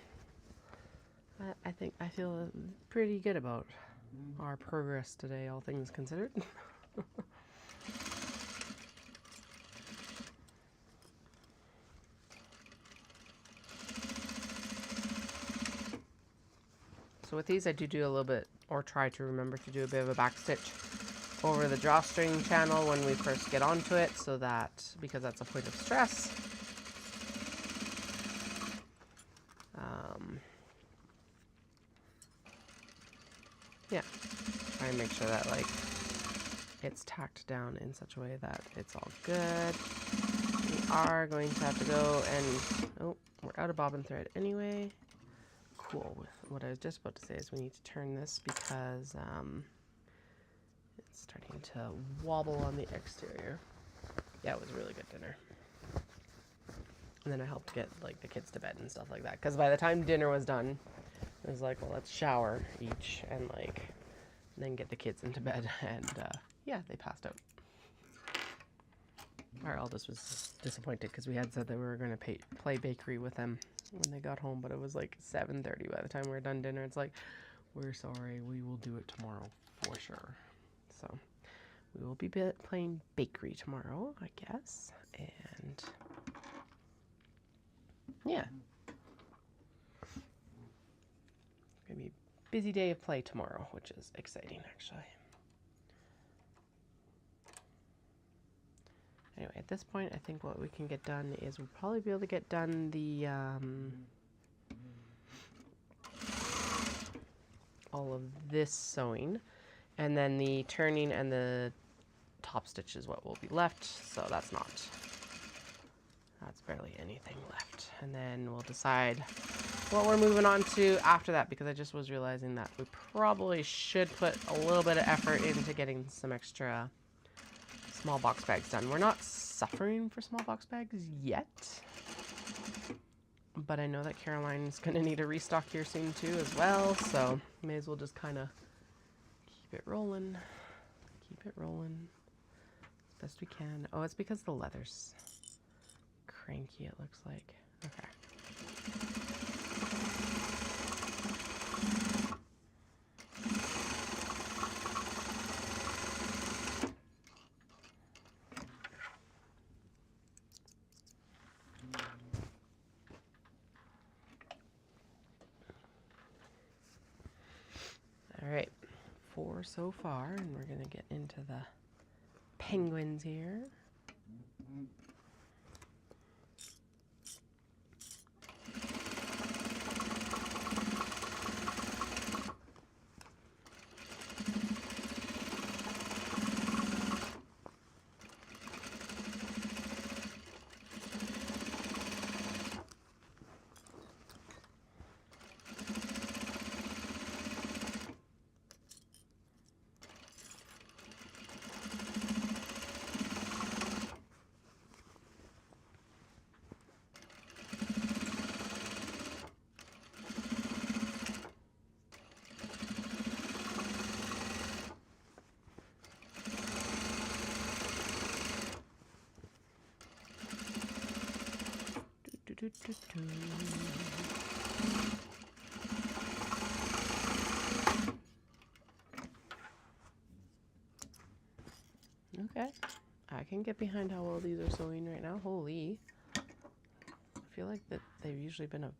I feel pretty good about our progress today, all things considered. So with these, I do a little bit, or try to remember to do a bit of a back stitch over the drawstring channel when we first get onto it, so that, because that's a point of stress, yeah, try and make sure that like it's tacked down in such a way that it's all good. We are going to have to go and, oh, we're out of bobbin thread anyway. Cool. What I was just about to say is we need to turn this because it's starting to wobble on the exterior. Yeah, it was a really good dinner. And then I helped get like the kids to bed and stuff like that. Because by the time dinner was done, it was like, well, let's shower each and like then get the kids into bed. And yeah, they passed out. Our eldest was disappointed because we had said that we were going to play bakery with them when they got home, but it was like 7:30 by the time we were done dinner. It's like, we're sorry, we will do it tomorrow for sure. So we will be playing bakery tomorrow, I guess. And yeah, it's gonna be a busy day of play tomorrow, which is exciting actually. Anyway, at this point, I think what we can get done is we'll probably be able to get done the all of this sewing, and then the turning and the top stitch is what will be left. So that's barely anything left. And then we'll decide what we're moving on to after that, because I just was realizing that we probably should put a little bit of effort into getting some extra small box bags done. We're not suffering for small box bags yet, but I know that Caroline's going to need a restock here soon too as well, so may as well just kind of keep it rolling as best we can. Oh, it's because the leather's cranky, it looks like. Okay. All right, 4 so far, and we're gonna get into the penguins here. Okay, I can get behind how well these are sewing right now. Holy. I feel like that they've usually been a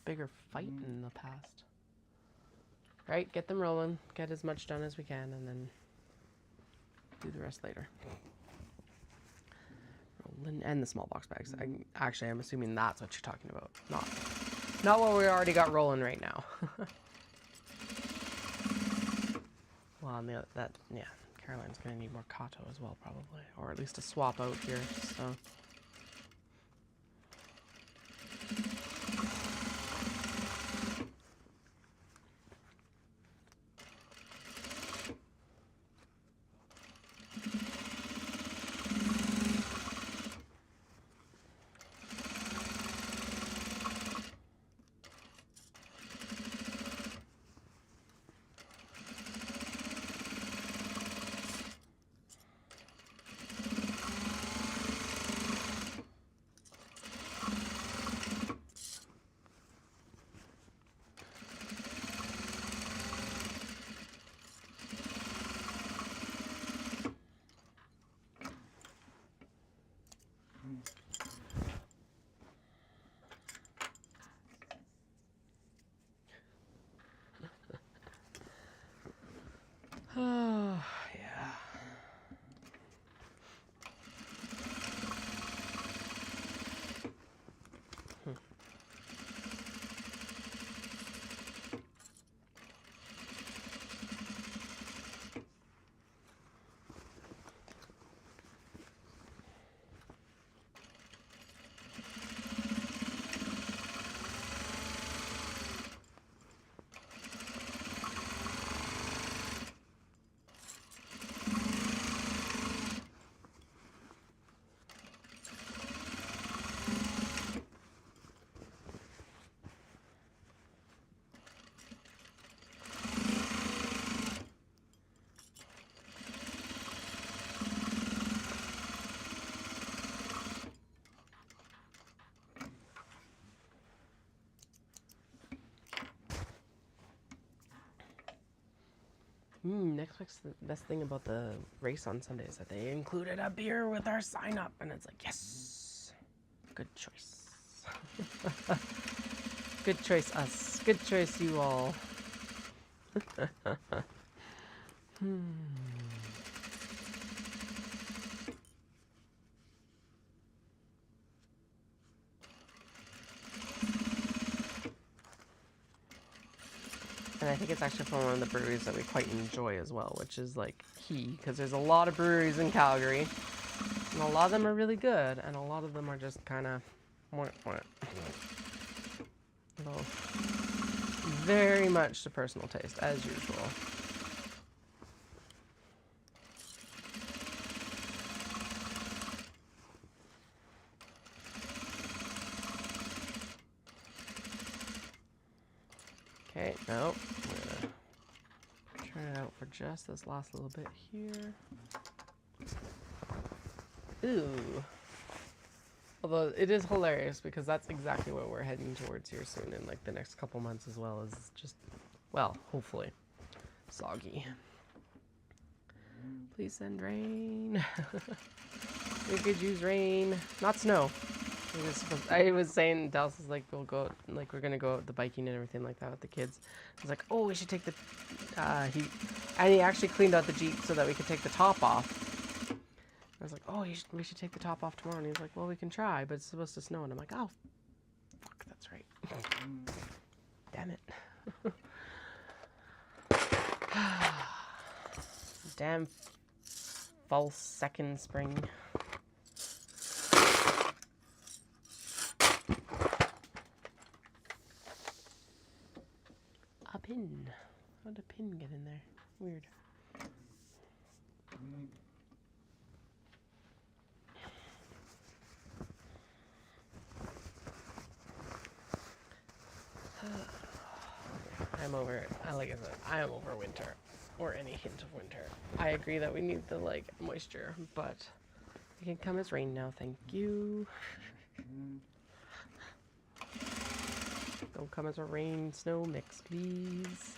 bigger fight in the past. Right, get them rolling, get as much done as we can, and then do the rest later. Rolling, and the small box bags. I'm assuming that's what you're talking about. Not what we already got rolling right now. Well, yeah, Caroline's gonna need more Kato as well, probably, or at least a swap out here. So. Oh, yeah. Next week's the best thing about the race on Sunday is that they included a beer with our sign up, and it's like, yes, good choice. Good choice, us. Good choice, you all. And I think it's actually from one of the breweries that we quite enjoy as well, which is like key, because there's a lot of breweries in Calgary, and a lot of them are really good, and a lot of them are just kind of very much to personal taste, as usual. Okay, no. I'm gonna turn it out for just this last little bit here. Ooh. Although it is hilarious because that's exactly what we're heading towards here soon in like the next couple months as well, as just, well, hopefully soggy. Please send rain. We could use rain, not snow. I was saying, Dallas is like, we'll go, like, we're gonna go out the biking and everything like that with the kids. I was like, oh, we should take the, he actually cleaned out the Jeep so that we could take the top off. I was like, oh, we should take the top off tomorrow. And he's like, well, we can try, but it's supposed to snow. And I'm like, oh, fuck, that's right. Damn it. Damn false second spring. A pin. How did a pin get in there? Weird. I'm over it. Like I said, I am over winter, or any hint of winter. I agree that we need the like moisture, but it can come as rain now. Thank you. Don't come as a rain snow mix, please.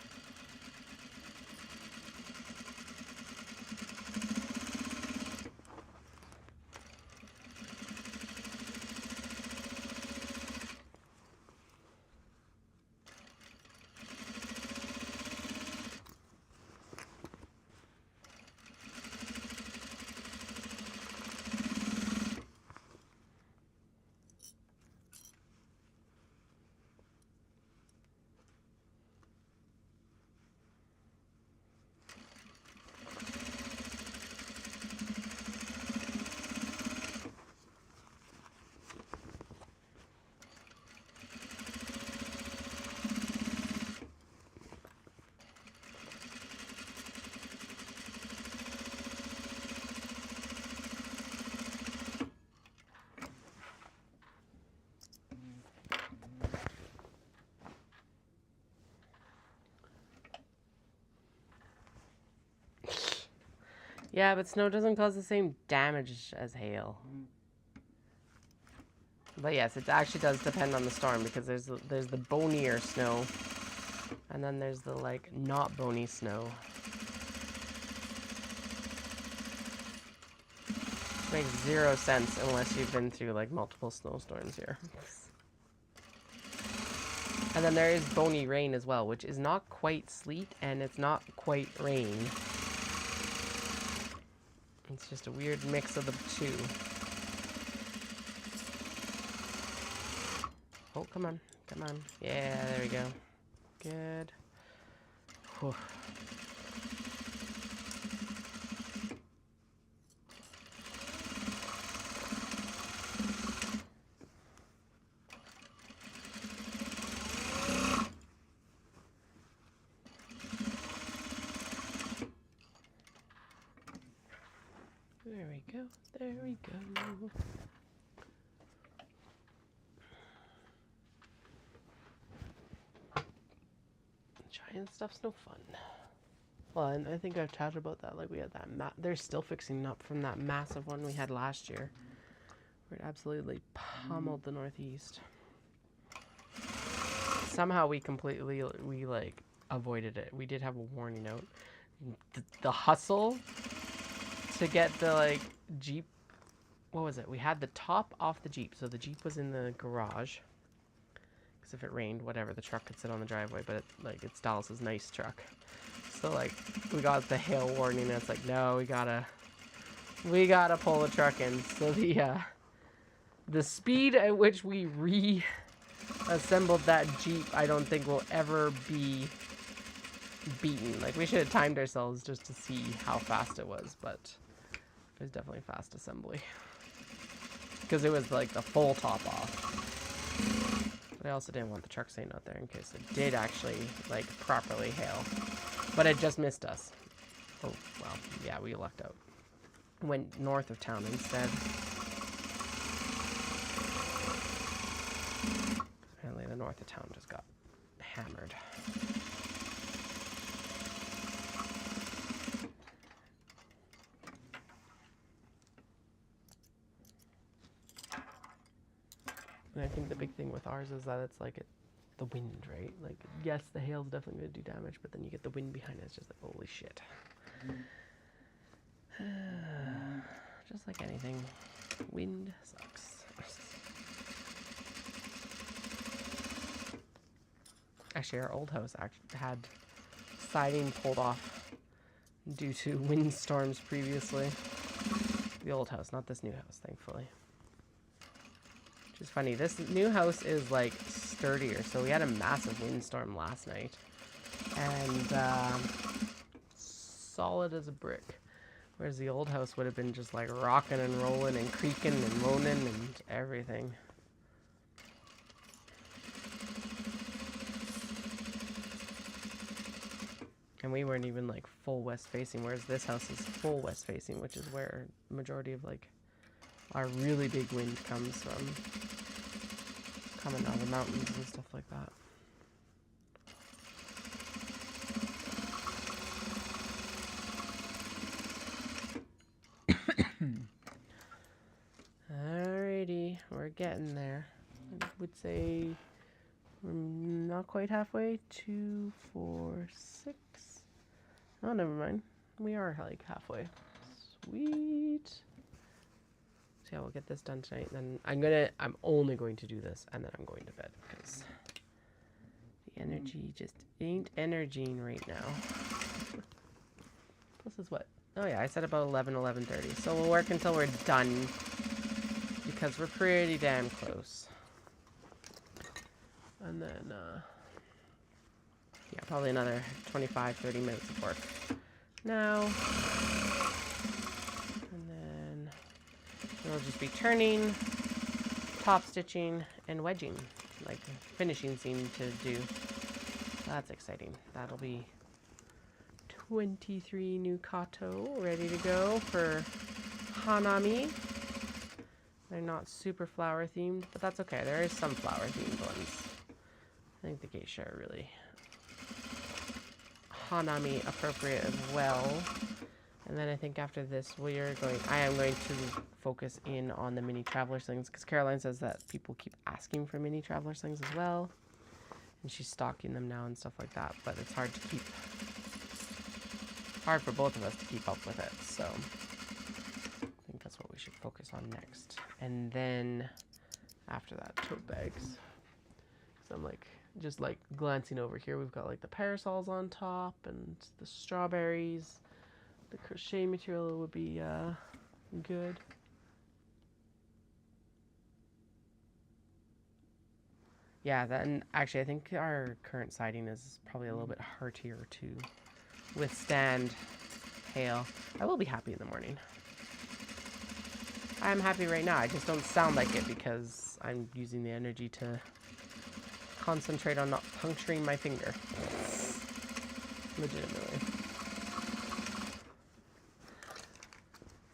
Yeah, but snow doesn't cause the same damage as hail. But yes, it actually does depend on the storm, because there's the bonier snow, and then there's the like not bony snow. Makes zero sense unless you've been through like multiple snowstorms here. And then there is bony rain as well, which is not quite sleet and it's not quite rain. It's just a weird mix of the two. Oh, come on. Come on. Yeah, there we go. Good. Whew. There we go. There we go. Giant stuff's no fun. Well, and I think I've chatted about that. Like, we had that they're still fixing up from that massive one we had last year, where it absolutely pummeled the Northeast. Somehow we like avoided it. We did have a warning note. The hustle to get the like Jeep. What was it? We had the top off the Jeep, so the Jeep was in the garage. Because if it rained, whatever, the truck could sit on the driveway. But it's Dallas's nice truck. So like we got the hail warning, and it's like, no, we gotta pull the truck in. So the speed at which we reassembled that Jeep, I don't think will ever be beaten. Like, we should have timed ourselves just to see how fast it was, but it was definitely fast assembly. Because it was like the full top off. But I also didn't want the truck staying out there in case it did actually like properly hail. But it just missed us. Oh, well, yeah, we lucked out. Went north of town instead. Apparently the north of town just got hammered. And I think the big thing with ours is that it's like the wind, right? Like, yes, the hail's definitely going to do damage, but then you get the wind behind it. It's just like, holy shit. Just like anything, wind sucks. Actually, our old house had siding pulled off due to windstorms previously. The old house, not this new house, thankfully. Which is funny. This new house is like sturdier. So we had a massive windstorm last night. And solid as a brick. Whereas the old house would have been just like rocking and rolling and creaking and moaning and everything. And we weren't even like full west facing, whereas this house is full west facing, which is where the majority of like our really big wind comes from. Coming out of the mountains and stuff like that. Alrighty, we're getting there. I would say We're not quite halfway. 2, 4, 6. Oh, never mind. We are like halfway. Sweet. So yeah, we'll get this done tonight. Then I'm only going to do this, and then I'm going to bed because the energy just ain't energying right now. This is what? Oh yeah, I said about 11:30. So we'll work until we're done because we're pretty damn close. And then, yeah, probably another 25-30 minutes of work now. And then it'll just be turning, top stitching, and wedging, like the finishing seam to do. That's exciting. That'll be 23 new Kato ready to go for Hanami. They're not super flower themed, but that's okay. There is some flower themed ones. I think the geisha are really Hanami appropriate as well. And then I think after this, I am going to focus in on the mini traveler slings because Caroline says that people keep asking for mini traveler slings as well. And she's stocking them now and stuff like that, but it's hard for both of us to keep up with it. So I think that's what we should focus on next. And then after that, tote bags. So I'm just glancing over here, we've got like the parasols on top and the strawberries. The crochet material would be good. Yeah, then actually I think our current siding is probably a little bit heartier to withstand hail. I will be happy in the morning. I'm happy right now. I just don't sound like it because I'm using the energy to concentrate on not puncturing my finger. Legitimately.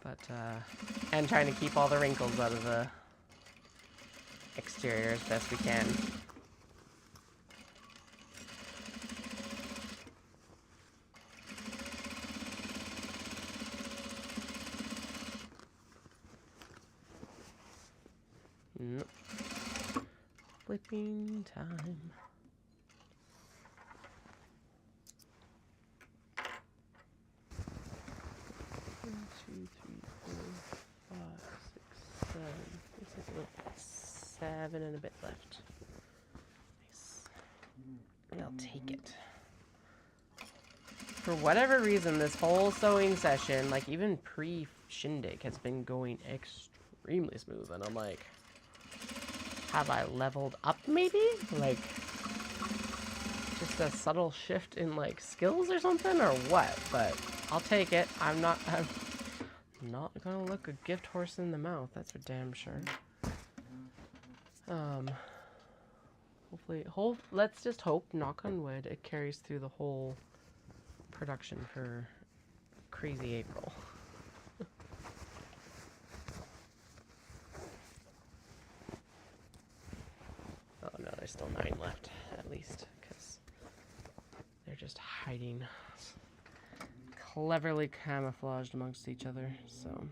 But, and trying to keep all the wrinkles out of the exterior as best we can. Nope. Flipping time. One, 2, 3, 4, 5, 6, 7. Looks like a little 7 and a bit left. Nice. I'll take it. For whatever reason, this whole sewing session, like even pre-Shindig, has been going extremely smooth, and I'm like, have I leveled up maybe? Like, just a subtle shift in like skills or something, or what? But I'll take it. I'm not gonna look a gift horse in the mouth, that's for damn sure. Hopefully, let's just hope, knock on wood, it carries through the whole production for crazy April. Oh no, there's still 9 left, at least, because they're just hiding, cleverly camouflaged amongst each other, so.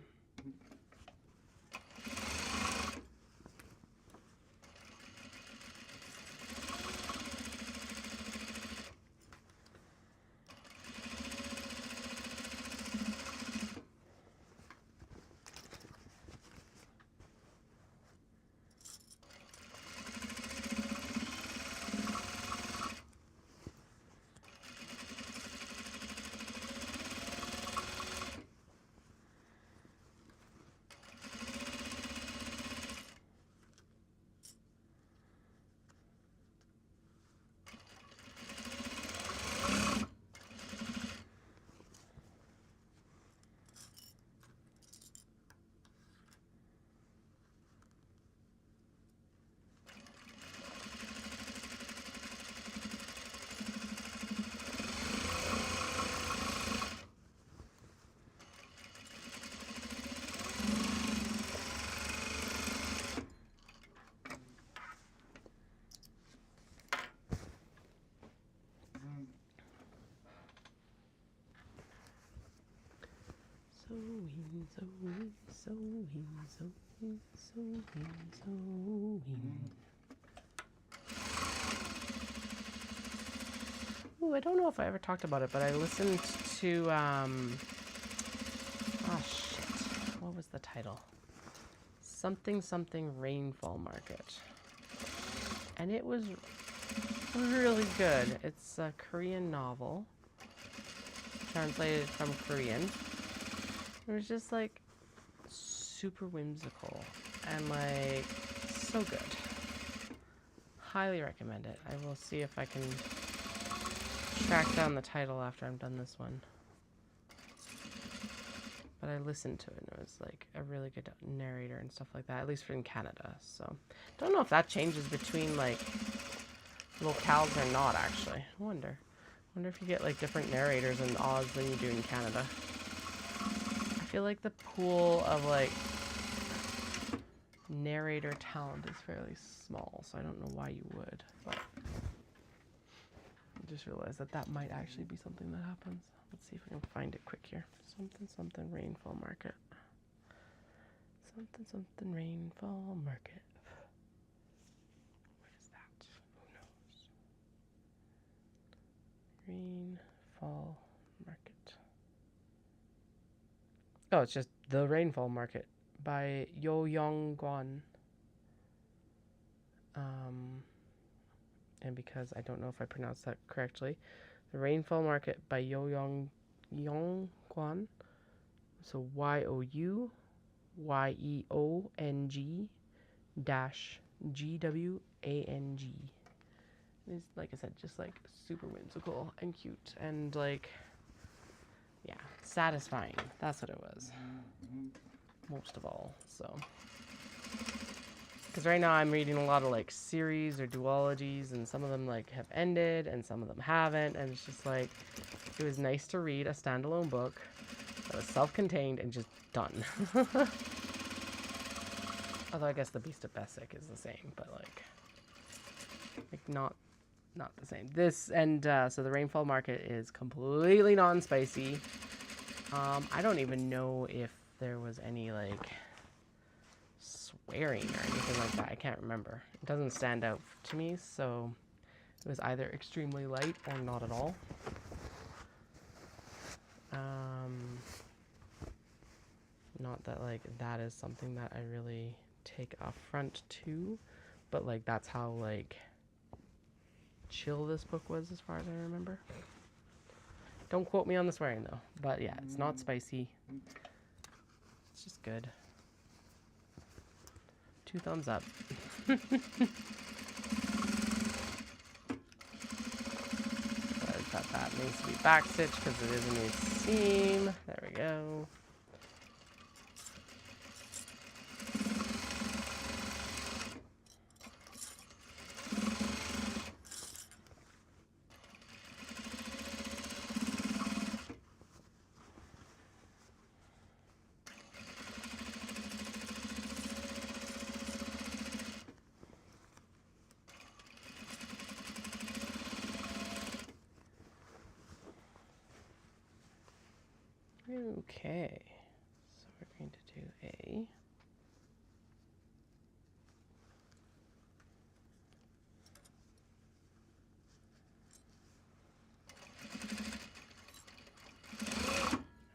Sewing. Ooh, I don't know if I ever talked about it, but I listened to, oh shit, what was the title? Something Rainfall Market. And it was really good. It's a Korean novel, translated from Korean. It was just like super whimsical and like so good. Highly recommend it. I will see if I can track down the title after I'm done this one. But I listened to it and it was like a really good narrator and stuff like that, at least for in Canada. So don't know if that changes between like locales or not, actually. I wonder if you get like different narrators in Oz than you do in Canada. I feel like the pool of like narrator talent is fairly small, so I don't know why you would, but I just realized that that might actually be something that happens. Let's see if I can find it quick here. Something Rainfall Market. Something Rainfall Market. What is that? Who knows? Rainfall Market. Oh, it's just The Rainfall Market by Yo Young Guan. And because I don't know if I pronounced that correctly, The Rainfall Market by Yo Young Guan. So YOUYEONG -GWANG. It's, like I said, just like super whimsical and cute and like, yeah, satisfying. That's what it was. Most of all, so. Because right now I'm reading a lot of like series or duologies, and some of them like have ended and some of them haven't, and it's just like, it was nice to read a standalone book that was self-contained and just done. Although I guess The Beast of Bessic is the same, but like not the same. This, and so The Rainfall Market is completely non-spicy. I don't even know if there was any like swearing or anything like that. I can't remember. It doesn't stand out to me, so it was either extremely light or not at all. Not that like that is something that I really take affront to, but like that's how like chill this book was as far as I remember. Don't quote me on the swearing though, but yeah, it's not spicy. It's just good. 2 thumbs up. That needs to be backstitched because it is a new seam. There we go. Okay, so we're going to do a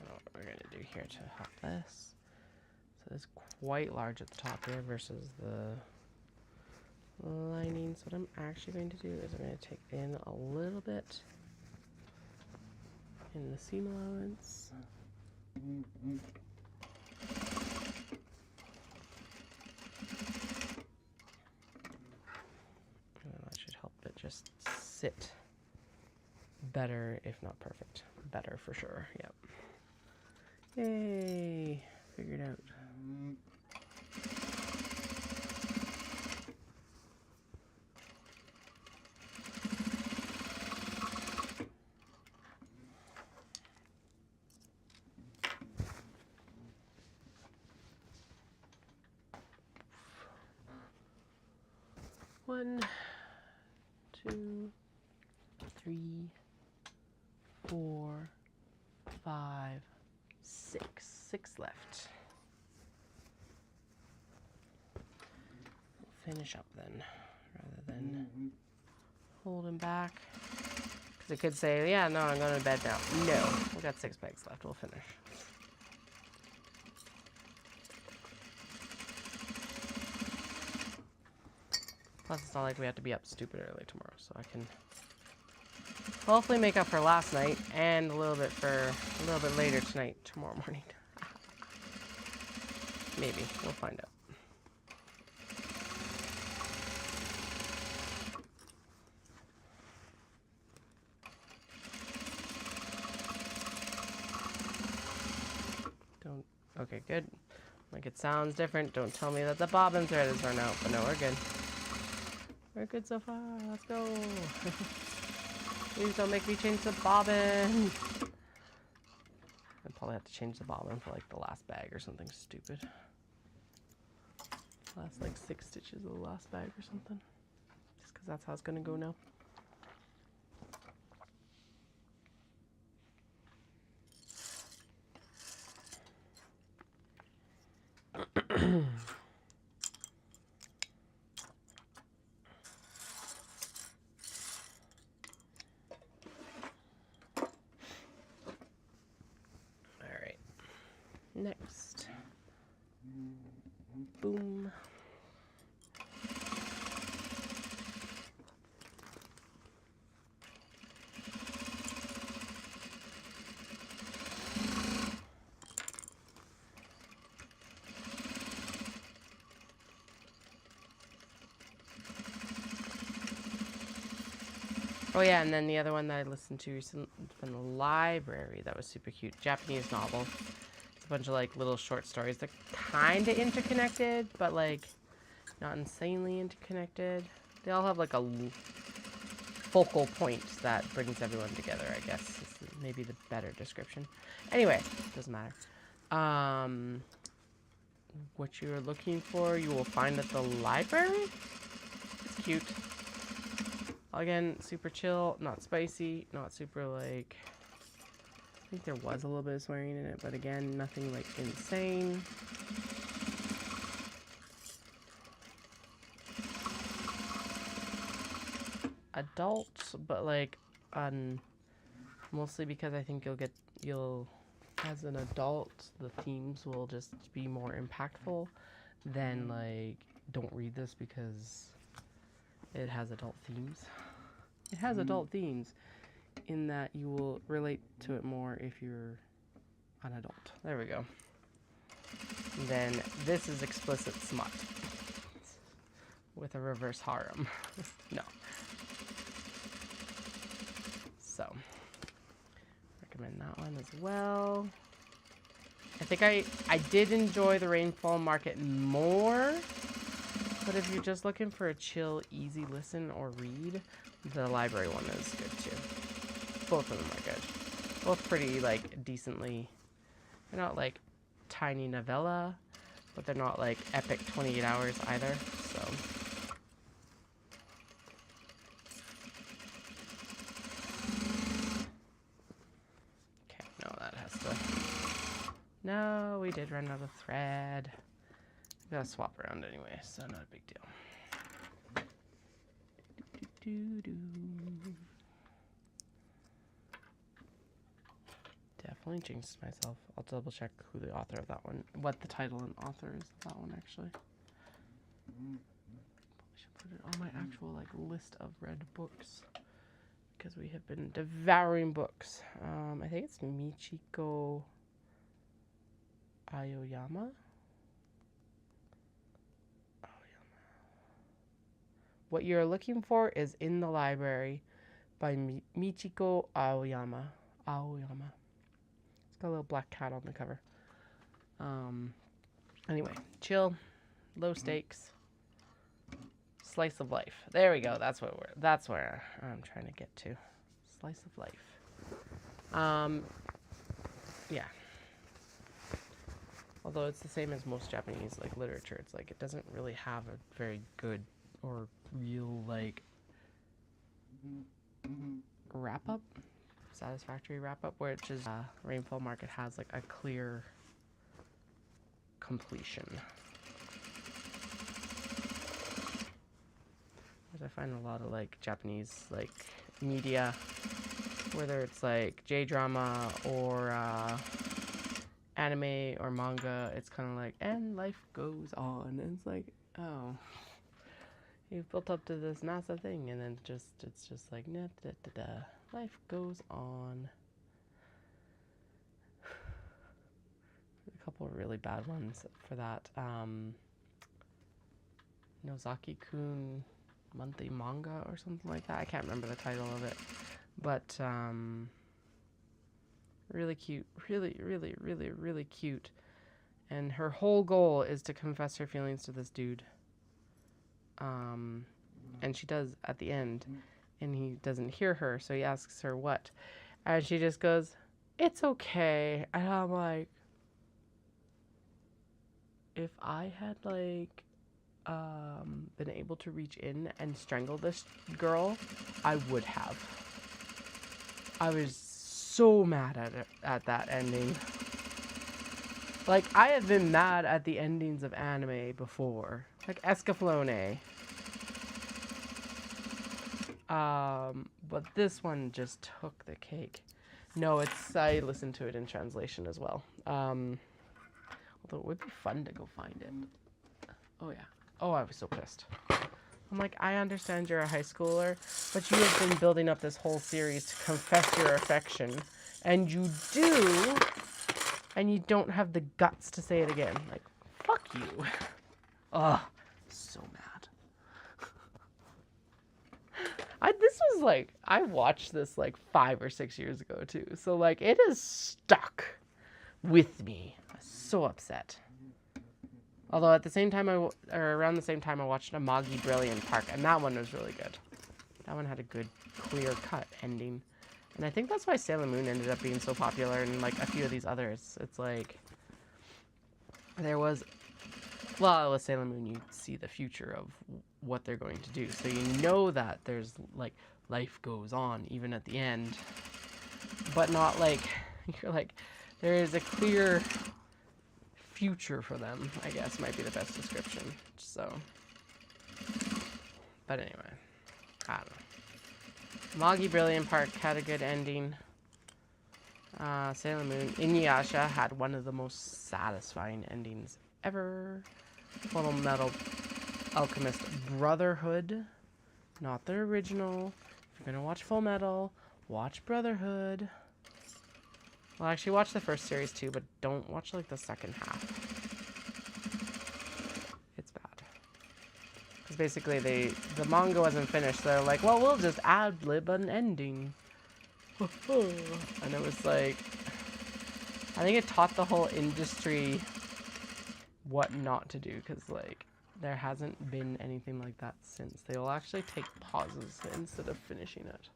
what we're going to do here to help this. So it's quite large at the top here versus the lining. So what I'm actually going to do is I'm going to take in a little bit in the seam allowance. And that should help it just sit better, if not perfect. Better for sure, yep. Yay! Figured out. One, 2, 3, 4, 5, 6. 6 left. We'll finish up then, rather than holding back. Because it could say, yeah, no, I'm going to bed now. No. We've got 6 bags left. We'll finish. Plus, it's not like we have to be up stupid early tomorrow, so I can hopefully make up for last night and a little bit later tonight, tomorrow morning. Maybe. We'll find out. Okay, good. Like it sounds different. Don't tell me that the bobbin thread is run out, but no, we're good. We're good so far. Let's go. Please don't make me change the bobbin. I'd probably have to change the bobbin for like the last bag or something stupid. Last like 6 stitches of the last bag or something. Just because that's how it's gonna go now. Alright. Next. Boom. Oh yeah, and then the other one that I listened to recently from the library that was super cute. Japanese novel. It's a bunch of like little short stories. They're kind of interconnected, but like not insanely interconnected. They all have like a focal point that brings everyone together, I guess. Is maybe the better description. Anyway, doesn't matter. What you're looking for, you will find at the library. It's cute. Again, super chill, not spicy, not super like, I think there was a little bit of swearing in it, but again, nothing like insane. Adult, but like, mostly because I think as an adult, the themes will just be more impactful than like, don't read this because it has adult themes. It has adult themes in that you will relate to it more if you're an adult. There we go. And then this is explicit smut with a reverse harem. No. So, recommend that one as well. I think I did enjoy the Rainfall Market more. But if you're just looking for a chill, easy listen or read, the library one is good too. Both of them are good. Both pretty, like, decently. They're not, like, tiny novella, but they're not, like, epic 28 hours either, so. Okay, no, that has to. No, we did run out of thread. Gotta swap around anyway, so not a big deal. Definitely jinxed myself. I'll double check who the author of that one, what the title and author is of that one actually. Probably should put it on my actual like list of read books because we have been devouring books. I think it's Michiko Aoyama. What you're looking for is In the Library by Michiko Aoyama. It's got a little black cat on the cover. Anyway, chill, low stakes, slice of life. There we go. That's where I'm trying to get to. Slice of life. Yeah. Although it's the same as most Japanese like literature, it's like it doesn't really have a very good or real like wrap up, satisfactory wrap up, which is Rainfall Market has like a clear completion. Whereas I find a lot of like Japanese like media whether it's like J-drama or anime or manga, it's kind of like, and life goes on. And it's like, oh, you've built up to this massive thing, and then it's just like, nah, da, da, da. Life goes on. A couple of really bad ones for that. Nozaki-kun monthly manga or something like that. I can't remember the title of it, but really cute, really cute. And her whole goal is to confess her feelings to this dude. And she does at the end, and he doesn't hear her, so he asks her what, and she just goes, "It's okay." And I'm like, if I had like been able to reach in and strangle this girl, I would have. I was so mad at that ending. Like, I have been mad at the endings of anime before, like Escaflowne. But this one just took the cake. No, I listened to it in translation as well. Although it would be fun to go find it. Oh yeah. Oh, I was so pissed. I'm like, I understand you're a high schooler, but you have been building up this whole series to confess your affection, and you do, and you don't have the guts to say it again. Like, fuck you. Ugh, so mad. I watched this like 5 or 6 years ago too, so like it is stuck with me. I'm so upset. Although at the same time, around the same time, I watched Amagi Brilliant Park, and that one was really good. That one had a good, clear-cut ending. And I think that's why Sailor Moon ended up being so popular, and like a few of these others. It's like, there was, well, with Sailor Moon, you see the future of what they're going to do. So you know that there's like, life goes on, even at the end. But not like, you're like, there is a clear future for them, I guess, might be the best description. So, but anyway, I don't know. Amagi Brilliant Park had a good ending. Sailor Moon Inuyasha had one of the most satisfying endings ever. Full Metal Alchemist Brotherhood, not the original. If you're gonna watch Full Metal, watch Brotherhood. Well, actually, watch the first series too, but don't watch like the second half. It's bad. Because basically, the manga wasn't finished. So they're like, well, we'll just ad-lib an ending. And it was like, I think it taught the whole industry what not to do. Because like, there hasn't been anything like that since. They will actually take pauses instead of finishing it.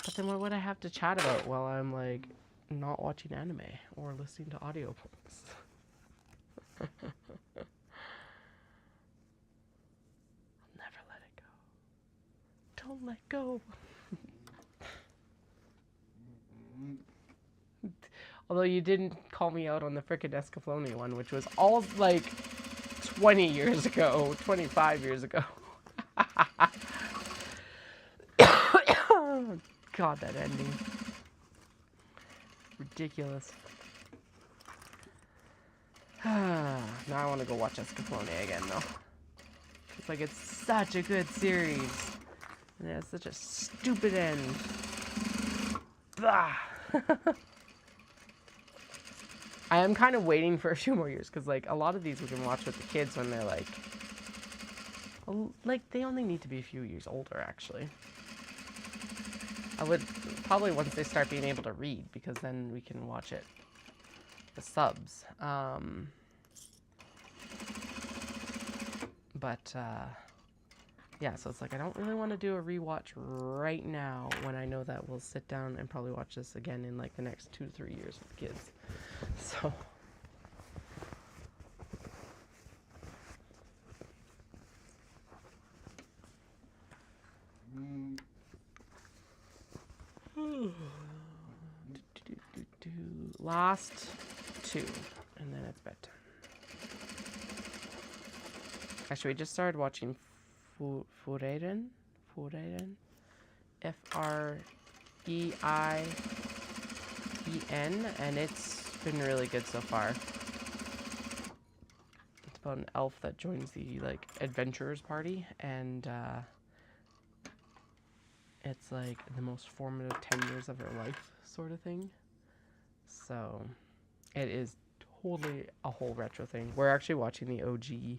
But then what would I have to chat about while I'm, like, not watching anime or listening to audiobooks? I'll never let it go. Don't let go. Although you didn't call me out on the frickin' Escaflowne one, which was all, like, 20 years ago, 25 years ago. God, that ending. Ridiculous. Now I want to go watch Escaflowne again, though. It's like, it's such a good series. And it has such a stupid end. I am kind of waiting for a few more years, because, like, a lot of these we can watch with the kids when they're, like, they only need to be a few years older, actually. I would probably once they start being able to read, because then we can watch it the subs. Yeah, so it's like I don't really want to do a rewatch right now when I know that we'll sit down and probably watch this again in like the next 2 to 3 years with the kids. So last 2, and then it's bedtime. Actually, we just started watching Fibre. Freien. Freien, and it's been really good so far. It's about an elf that joins the like adventurers party, and it's like the most formative 10 years of her life sort of thing. So it is totally a whole retro thing. We're actually watching the OG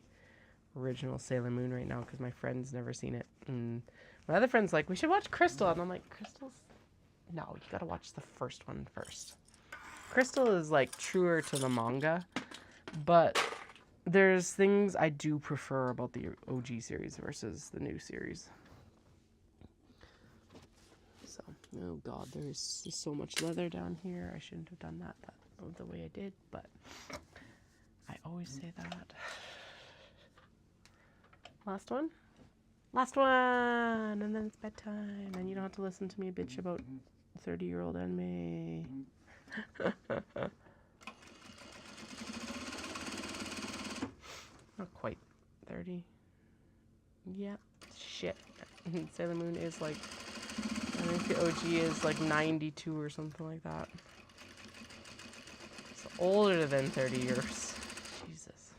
original Sailor Moon right now because my friend's never seen it, and my other friend's like, we should watch Crystal, and I'm like, Crystal's, no, you gotta watch the first one first. Crystal is like truer to the manga, but there's things I do prefer about the OG series versus the new series. So, oh god, there's so much leather down here. I shouldn't have done that the way I did, but I always say that. Last one? Last one! And then it's bedtime, and you don't have to listen to me bitch about 30-year-old anime. Not quite 30. Yeah, shit. Sailor Moon is like, I think the OG is like 92 or something like that. It's older than 30 years. Jesus.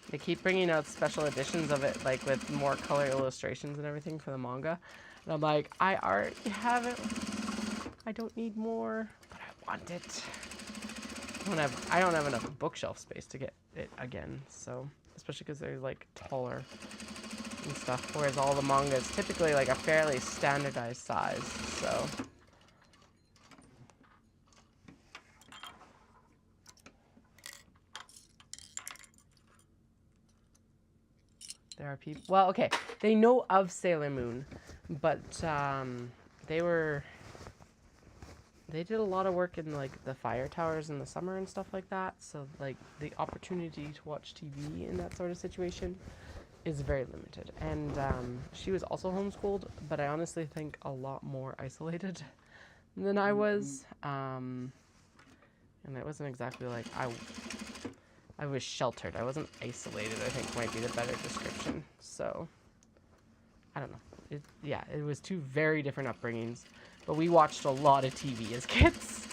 They keep bringing out special editions of it, like with more color illustrations and everything for the manga. And I'm like, I already have it. I don't need more, but I want it. I don't have enough bookshelf space to get it again, so especially because they're like taller and stuff, whereas all the manga is typically like a fairly standardized size, so. There are people, well, okay, they know of Sailor Moon, but they did a lot of work in like the fire towers in the summer and stuff like that, so like the opportunity to watch TV in that sort of situation is very limited. And she was also homeschooled, but I honestly think a lot more isolated than I was. And it wasn't exactly like I was sheltered. I wasn't isolated, I think might be the better description. So, I don't know. It was two very different upbringings, but we watched a lot of TV as kids.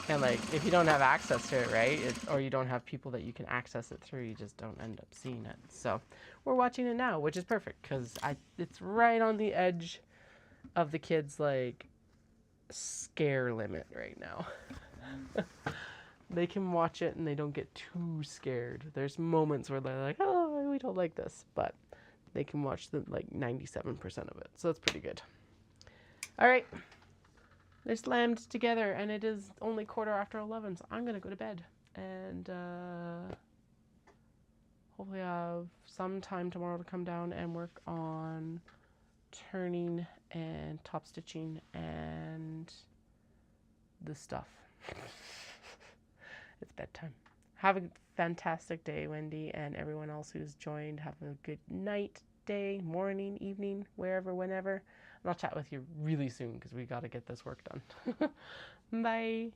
And like, if you don't have access to it, right, or you don't have people that you can access it through, you just don't end up seeing it. So, we're watching it now, which is perfect, because it's right on the edge of the kids' like scare limit right now. They can watch it and they don't get too scared. There's moments where they're like, oh, we don't like this, but they can watch the like 97% of it, so that's pretty good. All right, they're slammed together and it is only 11:15, so I'm gonna go to bed and hopefully I have some time tomorrow to come down and work on turning and top stitching and the stuff. It's bedtime. Have a fantastic day, Wendy, and everyone else who's joined. Have a good night, day, morning, evening, wherever, whenever. And I'll chat with you really soon because we got to get this work done. Bye.